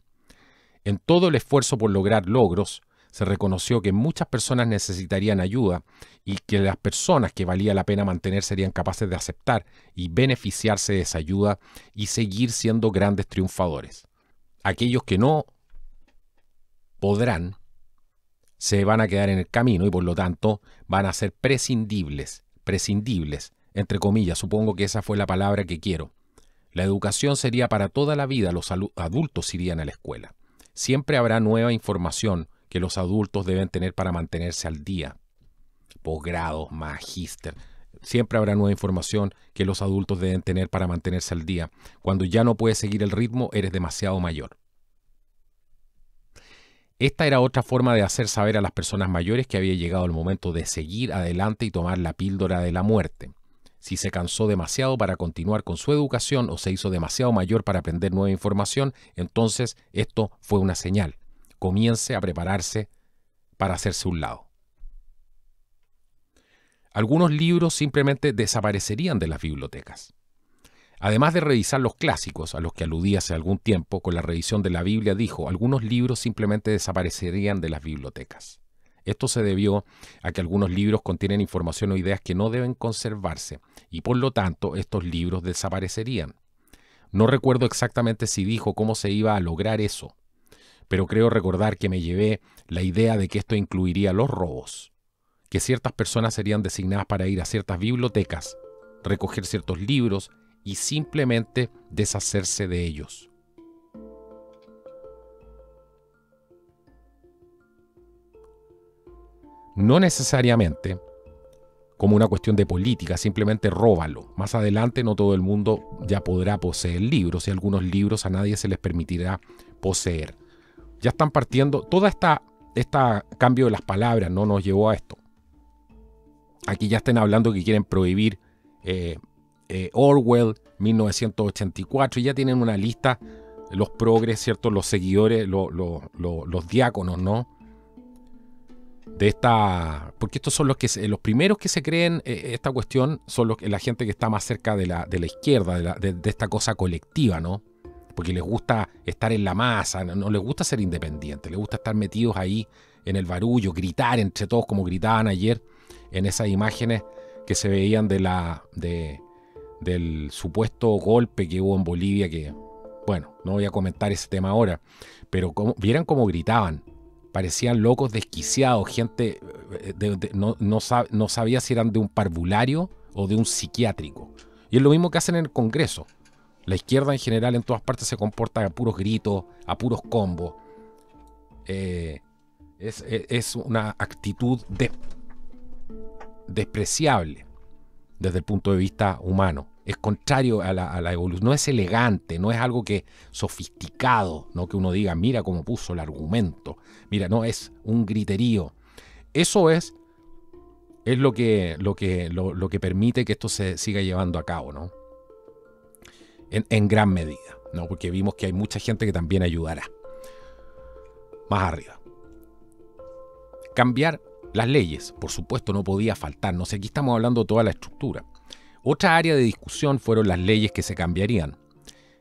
En todo el esfuerzo por lograr logros, se reconoció que muchas personas necesitarían ayuda y que las personas que valía la pena mantener serían capaces de aceptar y beneficiarse de esa ayuda y seguir siendo grandes triunfadores. Aquellos que no podrán se van a quedar en el camino y por lo tanto van a ser prescindibles, entre comillas, supongo que esa fue la palabra que quiero. La educación sería para toda la vida, los adultos irían a la escuela. Siempre habrá nueva información que los adultos deben tener para mantenerse al día. Posgrados, magíster, siempre habrá nueva información que los adultos deben tener para mantenerse al día. Cuando ya no puedes seguir el ritmo, eres demasiado mayor. Esta era otra forma de hacer saber a las personas mayores que había llegado el momento de seguir adelante y tomar la píldora de la muerte. Si se cansó demasiado para continuar con su educación o se hizo demasiado mayor para aprender nueva información, entonces esto fue una señal. Comience a prepararse para hacerse un lado. Algunos libros simplemente desaparecerían de las bibliotecas. Además de revisar los clásicos, a los que aludí hace algún tiempo, con la revisión de la Biblia dijo, algunos libros simplemente desaparecerían de las bibliotecas. Esto se debió a que algunos libros contienen información o ideas que no deben conservarse, y por lo tanto estos libros desaparecerían. No recuerdo exactamente si dijo cómo se iba a lograr eso, pero creo recordar que me llevé la idea de que esto incluiría los robos, que ciertas personas serían designadas para ir a ciertas bibliotecas, recoger ciertos libros y simplemente deshacerse de ellos. No necesariamente como una cuestión de política, simplemente róbalo. Más adelante no todo el mundo ya podrá poseer libros y algunos libros a nadie se les permitirá poseer. Ya están partiendo, toda esta cambio de las palabras no nos llevó a esto. Aquí ya están hablando que quieren prohibir Orwell, 1984, y ya tienen una lista, los progres, ¿cierto? Los seguidores, los diáconos, ¿no? De esta, porque estos son los primeros que se creen esta cuestión, son la gente que está más cerca de la izquierda, de esta cosa colectiva, ¿no? Porque les gusta estar en la masa, no les gusta ser independientes, les gusta estar metidos ahí en el barullo, gritar entre todos como gritaban ayer en esas imágenes que se veían del supuesto golpe que hubo en Bolivia, que, bueno, no voy a comentar ese tema ahora, pero vieran cómo gritaban. Parecían locos, desquiciados, gente no sabía si eran de un parvulario o de un psiquiátrico. Y es lo mismo que hacen en el Congreso. La izquierda en general en todas partes se comporta a puros gritos, a puros combos. Es una actitud despreciable desde el punto de vista humano. Es contrario a la evolución. No es elegante, no es algo que sofisticado, no que uno diga, mira cómo puso el argumento. Mira, no, es un griterío. Eso es lo que permite que esto se siga llevando a cabo, ¿no? En gran medida, ¿no? Porque vimos que hay mucha gente que también ayudará. Más arriba. Cambiar las leyes, por supuesto, no podía faltar. No sé, aquí estamos hablando de toda la estructura. Otra área de discusión fueron las leyes que se cambiarían.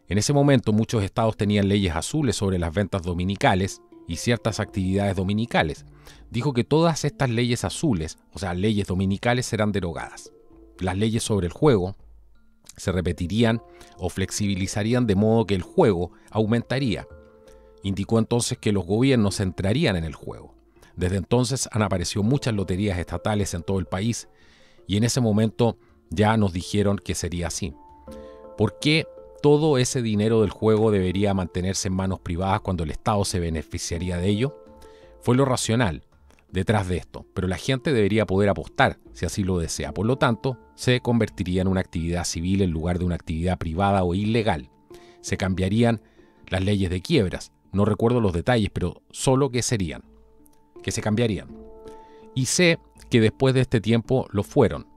En ese momento muchos estados tenían leyes azules sobre las ventas dominicales y ciertas actividades dominicales. Dijo que todas estas leyes azules, o sea, leyes dominicales, serán derogadas. Las leyes sobre el juego se repetirían o flexibilizarían de modo que el juego aumentaría. Indicó entonces que los gobiernos entrarían en el juego. Desde entonces han aparecido muchas loterías estatales en todo el país y en ese momento ya nos dijeron que sería así. ¿Por qué todo ese dinero del juego debería mantenerse en manos privadas cuando el Estado se beneficiaría de ello? Fue lo racional detrás de esto, pero la gente debería poder apostar si así lo desea. Por lo tanto, se convertiría en una actividad civil en lugar de una actividad privada o ilegal. Se cambiarían las leyes de quiebras. No recuerdo los detalles, pero solo que se cambiarían. Y sé que después de este tiempo lo fueron.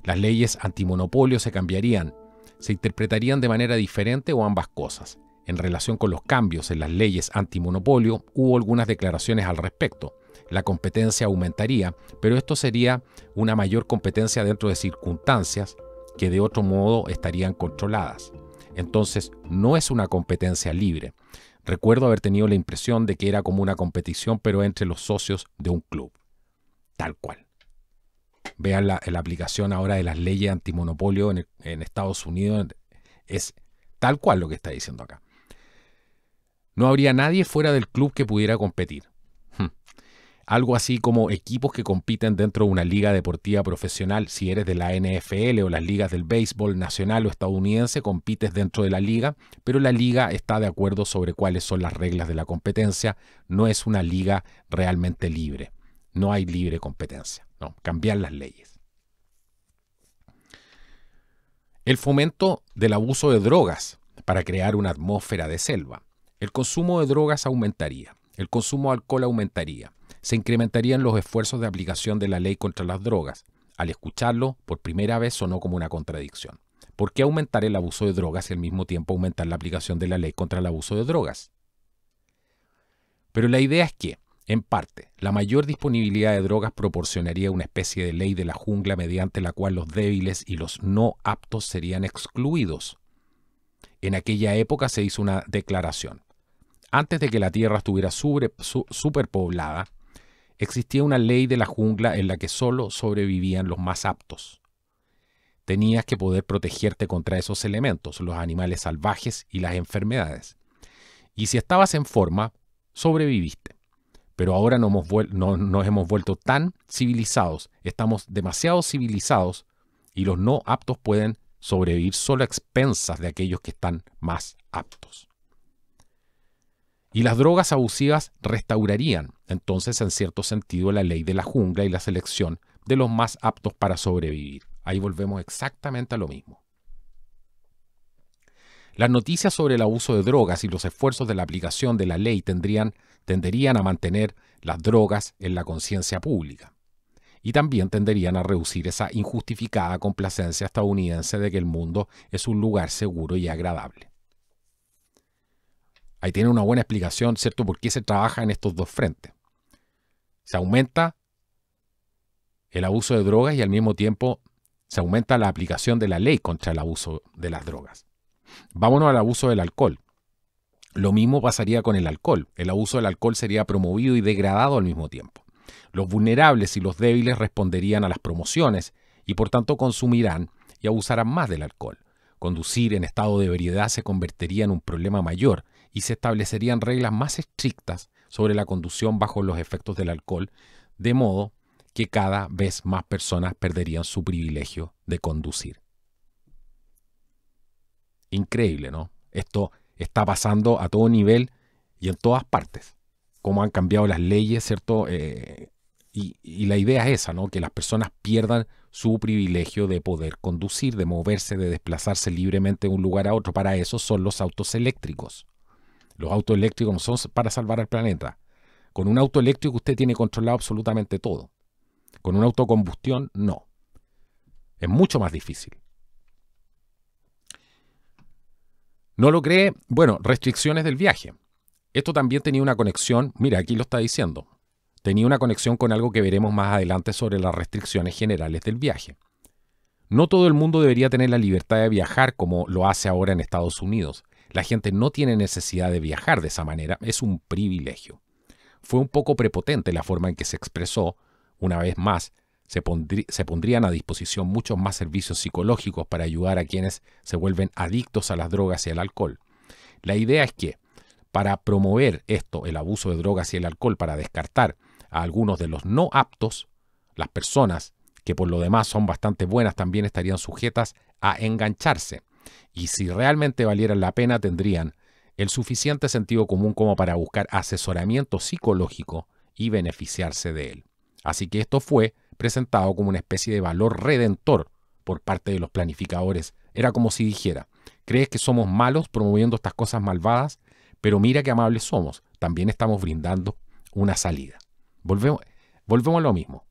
Las leyes antimonopolio se cambiarían, se interpretarían de manera diferente o ambas cosas. En relación con los cambios en las leyes antimonopolio, hubo algunas declaraciones al respecto. La competencia aumentaría, pero esto sería una mayor competencia dentro de circunstancias que de otro modo estarían controladas. Entonces, no es una competencia libre. Recuerdo haber tenido la impresión de que era como una competición, pero entre los socios de un club. Tal cual. Vean la aplicación ahora de las leyes antimonopolio en Estados Unidos. Es tal cual lo que está diciendo acá. No habría nadie fuera del club que pudiera competir. Algo así como equipos que compiten dentro de una liga deportiva profesional. Si eres de la NFL o las ligas del béisbol nacional o estadounidense, compites dentro de la liga, pero la liga está de acuerdo sobre cuáles son las reglas de la competencia. No es una liga realmente libre. No hay libre competencia. No, cambiar las leyes. El fomento del abuso de drogas para crear una atmósfera de selva. El consumo de drogas aumentaría. El consumo de alcohol aumentaría. Se incrementarían los esfuerzos de aplicación de la ley contra las drogas. Al escucharlo, por primera vez sonó como una contradicción. ¿Por qué aumentar el abuso de drogas y al mismo tiempo aumentar la aplicación de la ley contra el abuso de drogas? Pero la idea es que, en parte, la mayor disponibilidad de drogas proporcionaría una especie de ley de la jungla mediante la cual los débiles y los no aptos serían excluidos. En aquella época se hizo una declaración. Antes de que la tierra estuviera superpoblada, existía una ley de la jungla en la que solo sobrevivían los más aptos. Tenías que poder protegerte contra esos elementos, los animales salvajes y las enfermedades. Y si estabas en forma, sobreviviste. Pero ahora nos hemos vuelto tan civilizados, estamos demasiado civilizados y los no aptos pueden sobrevivir solo a expensas de aquellos que están más aptos. Y las drogas abusivas restaurarían, entonces, en cierto sentido, la ley de la jungla y la selección de los más aptos para sobrevivir. Ahí volvemos exactamente a lo mismo. Las noticias sobre el abuso de drogas y los esfuerzos de la aplicación de la ley tenderían a mantener las drogas en la conciencia pública. Y también tenderían a reducir esa injustificada complacencia estadounidense de que el mundo es un lugar seguro y agradable. Ahí tiene una buena explicación, ¿cierto?, por qué se trabaja en estos dos frentes. Se aumenta el abuso de drogas y al mismo tiempo se aumenta la aplicación de la ley contra el abuso de las drogas. Vámonos al abuso del alcohol. Lo mismo pasaría con el alcohol. El abuso del alcohol sería promovido y degradado al mismo tiempo. Los vulnerables y los débiles responderían a las promociones y por tanto consumirán y abusarán más del alcohol. Conducir en estado de ebriedad se convertiría en un problema mayor y se establecerían reglas más estrictas sobre la conducción bajo los efectos del alcohol, de modo que cada vez más personas perderían su privilegio de conducir. Increíble, ¿no? Esto está pasando a todo nivel y en todas partes. Cómo han cambiado las leyes, ¿cierto? Y la idea es esa, ¿no? Que las personas pierdan su privilegio de poder conducir, de moverse, de desplazarse libremente de un lugar a otro. Para eso son los autos eléctricos. Los autos eléctricos no son para salvar al planeta. Con un auto eléctrico usted tiene controlado absolutamente todo. Con un auto a combustión, no. Es mucho más difícil. ¿No lo cree? Bueno, restricciones del viaje. Esto también tenía una conexión, mira, aquí lo está diciendo. Tenía una conexión con algo que veremos más adelante sobre las restricciones generales del viaje. No todo el mundo debería tener la libertad de viajar como lo hace ahora en Estados Unidos. La gente no tiene necesidad de viajar de esa manera, es un privilegio. Fue un poco prepotente la forma en que se expresó. Una vez más, se pondrían a disposición muchos más servicios psicológicos para ayudar a quienes se vuelven adictos a las drogas y al alcohol. La idea es que, para promover esto, el abuso de drogas y el alcohol, para descartar a algunos de los no aptos, las personas que por lo demás son bastante buenas también estarían sujetas a engancharse. Y si realmente valieran la pena, tendrían el suficiente sentido común como para buscar asesoramiento psicológico y beneficiarse de él. Así que esto fue presentado como una especie de valor redentor por parte de los planificadores. Era como si dijera, ¿crees que somos malos promoviendo estas cosas malvadas? Pero mira qué amables somos. También estamos brindando una salida. Volvemos a lo mismo.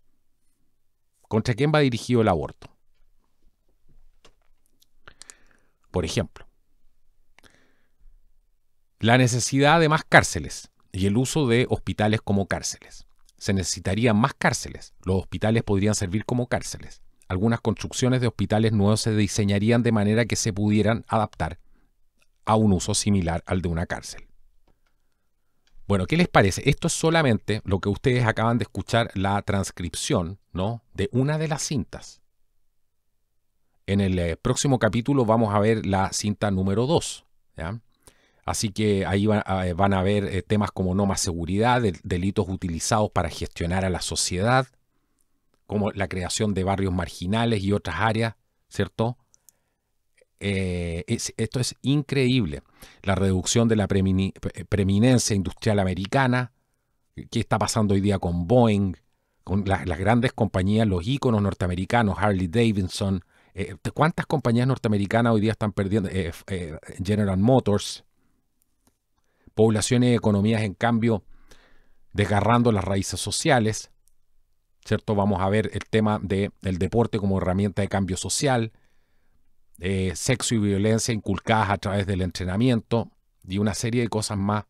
¿Contra quién va dirigido el aborto? Por ejemplo, la necesidad de más cárceles y el uso de hospitales como cárceles. Se necesitarían más cárceles. Los hospitales podrían servir como cárceles. Algunas construcciones de hospitales nuevos se diseñarían de manera que se pudieran adaptar a un uso similar al de una cárcel. Bueno, ¿qué les parece? Esto es solamente lo que ustedes acaban de escuchar, la transcripción, ¿no?, de una de las cintas. En el próximo capítulo vamos a ver la cinta número 2, ¿ya? Así que ahí van a ver temas como no más seguridad, delitos utilizados para gestionar a la sociedad, como la creación de barrios marginales y otras áreas, ¿cierto? Esto es increíble. La reducción de la preeminencia industrial americana. ¿Qué está pasando hoy día con Boeing? Con las grandes compañías, los íconos norteamericanos, Harley Davidson. ¿Cuántas compañías norteamericanas hoy día están perdiendo? General Motors. Poblaciones y economías, en cambio, desgarrando las raíces sociales, ¿cierto? Vamos a ver el tema del deporte como herramienta de cambio social, sexo y violencia inculcadas a través del entrenamiento y una serie de cosas más,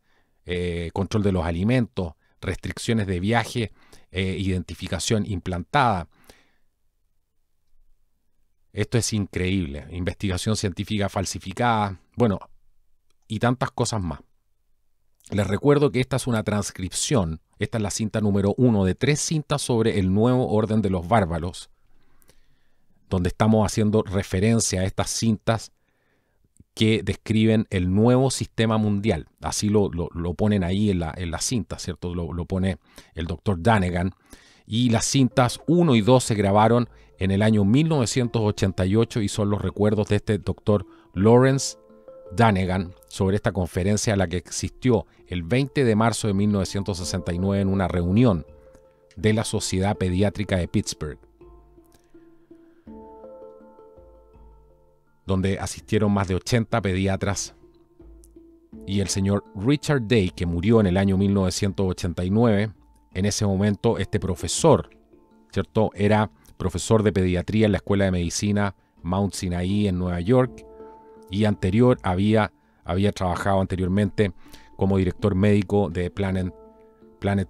control de los alimentos, restricciones de viaje, identificación implantada. Esto es increíble. Investigación científica falsificada, bueno, y tantas cosas más. Les recuerdo que esta es una transcripción, esta es la cinta número 1 de 3 cintas sobre el nuevo orden de los bárbaros, donde estamos haciendo referencia a estas cintas que describen el nuevo sistema mundial. Así lo ponen ahí en la cinta, ¿cierto? Lo pone el doctor Danegan. Y las cintas 1 y 2 se grabaron en el año 1988 y son los recuerdos de este doctor Lawrence Danegan sobre esta conferencia a la que asistió el 20 de marzo de 1969 en una reunión de la Sociedad Pediátrica de Pittsburgh. donde asistieron más de 80 pediatras. Y el señor Richard Day, que murió en el año 1989, en ese momento este profesor, ¿cierto?, era profesor de pediatría en la Escuela de Medicina Mount Sinai en Nueva York, y había trabajado anteriormente como director médico de Planned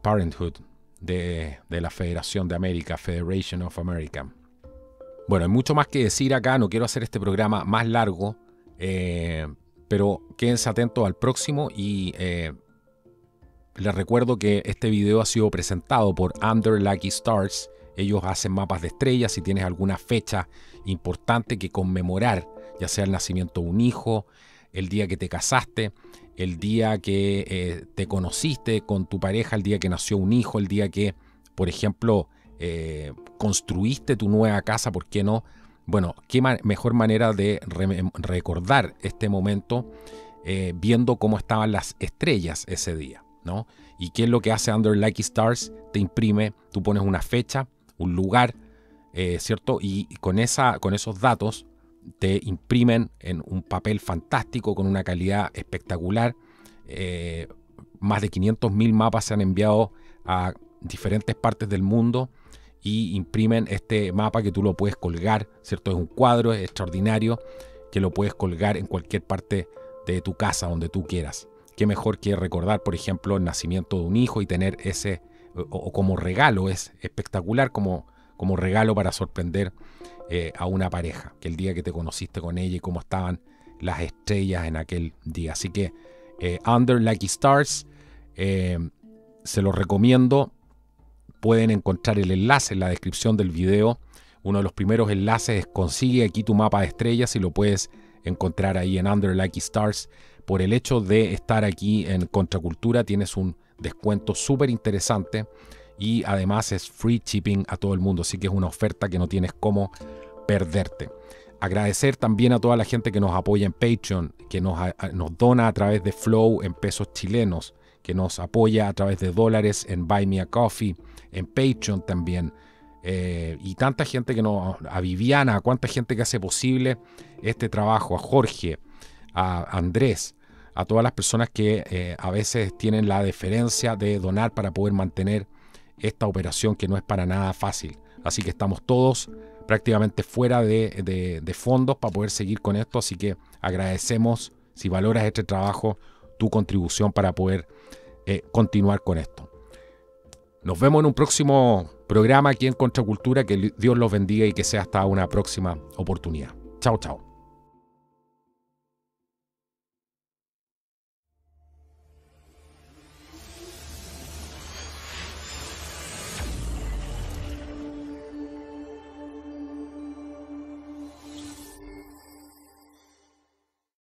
Parenthood de la Federación de América, Federation of America. Bueno, hay mucho más que decir acá, no quiero hacer este programa más largo, pero quédense atentos al próximo y les recuerdo que este video ha sido presentado por Under Lucky Stars. Ellos hacen mapas de estrellas. Si tienes alguna fecha importante que conmemorar, ya sea el nacimiento de un hijo, el día que te casaste, el día que te conociste con tu pareja, el día que nació un hijo, el día que, por ejemplo, construiste tu nueva casa, ¿por qué no? Bueno, qué mejor manera de recordar este momento viendo cómo estaban las estrellas ese día, ¿no? ¿Y qué es lo que hace Under Lucky Stars? Te imprime, tú pones una fecha, un lugar, ¿cierto? Y con esos datos te imprimen en un papel fantástico con una calidad espectacular. Más de 500.000 mapas se han enviado a diferentes partes del mundo y imprimen este mapa que tú lo puedes colgar, ¿cierto? Es un cuadro extraordinario que lo puedes colgar en cualquier parte de tu casa, donde tú quieras. Qué mejor que recordar, por ejemplo, el nacimiento de un hijo y tener ese, o como regalo, es espectacular como regalo para sorprender a una pareja, que el día que te conociste con ella y cómo estaban las estrellas en aquel día. Así que Under Lucky Stars, se los recomiendo. Pueden encontrar el enlace en la descripción del video. Uno de los primeros enlaces es consigue aquí tu mapa de estrellas y lo puedes encontrar ahí en Under Lucky Stars. Por el hecho de estar aquí en Contracultura tienes un descuento súper interesante y además es free shipping a todo el mundo, así que es una oferta que no tienes cómo perderte. Agradecer también a toda la gente que nos apoya en Patreon, que nos dona a través de Flow en pesos chilenos, que nos apoya a través de dólares en Buy Me a Coffee, en Patreon también, y tanta gente a Viviana, a cuánta gente que hace posible este trabajo, a Jorge, a Andrés, a todas las personas que a veces tienen la deferencia de donar para poder mantener esta operación que no es para nada fácil. Así que estamos todos prácticamente fuera de fondos para poder seguir con esto, así que agradecemos, si valoras este trabajo, tu contribución para poder continuar con esto. Nos vemos en un próximo programa aquí en Contracultura. Que Dios los bendiga y que sea hasta una próxima oportunidad. Chao, chao.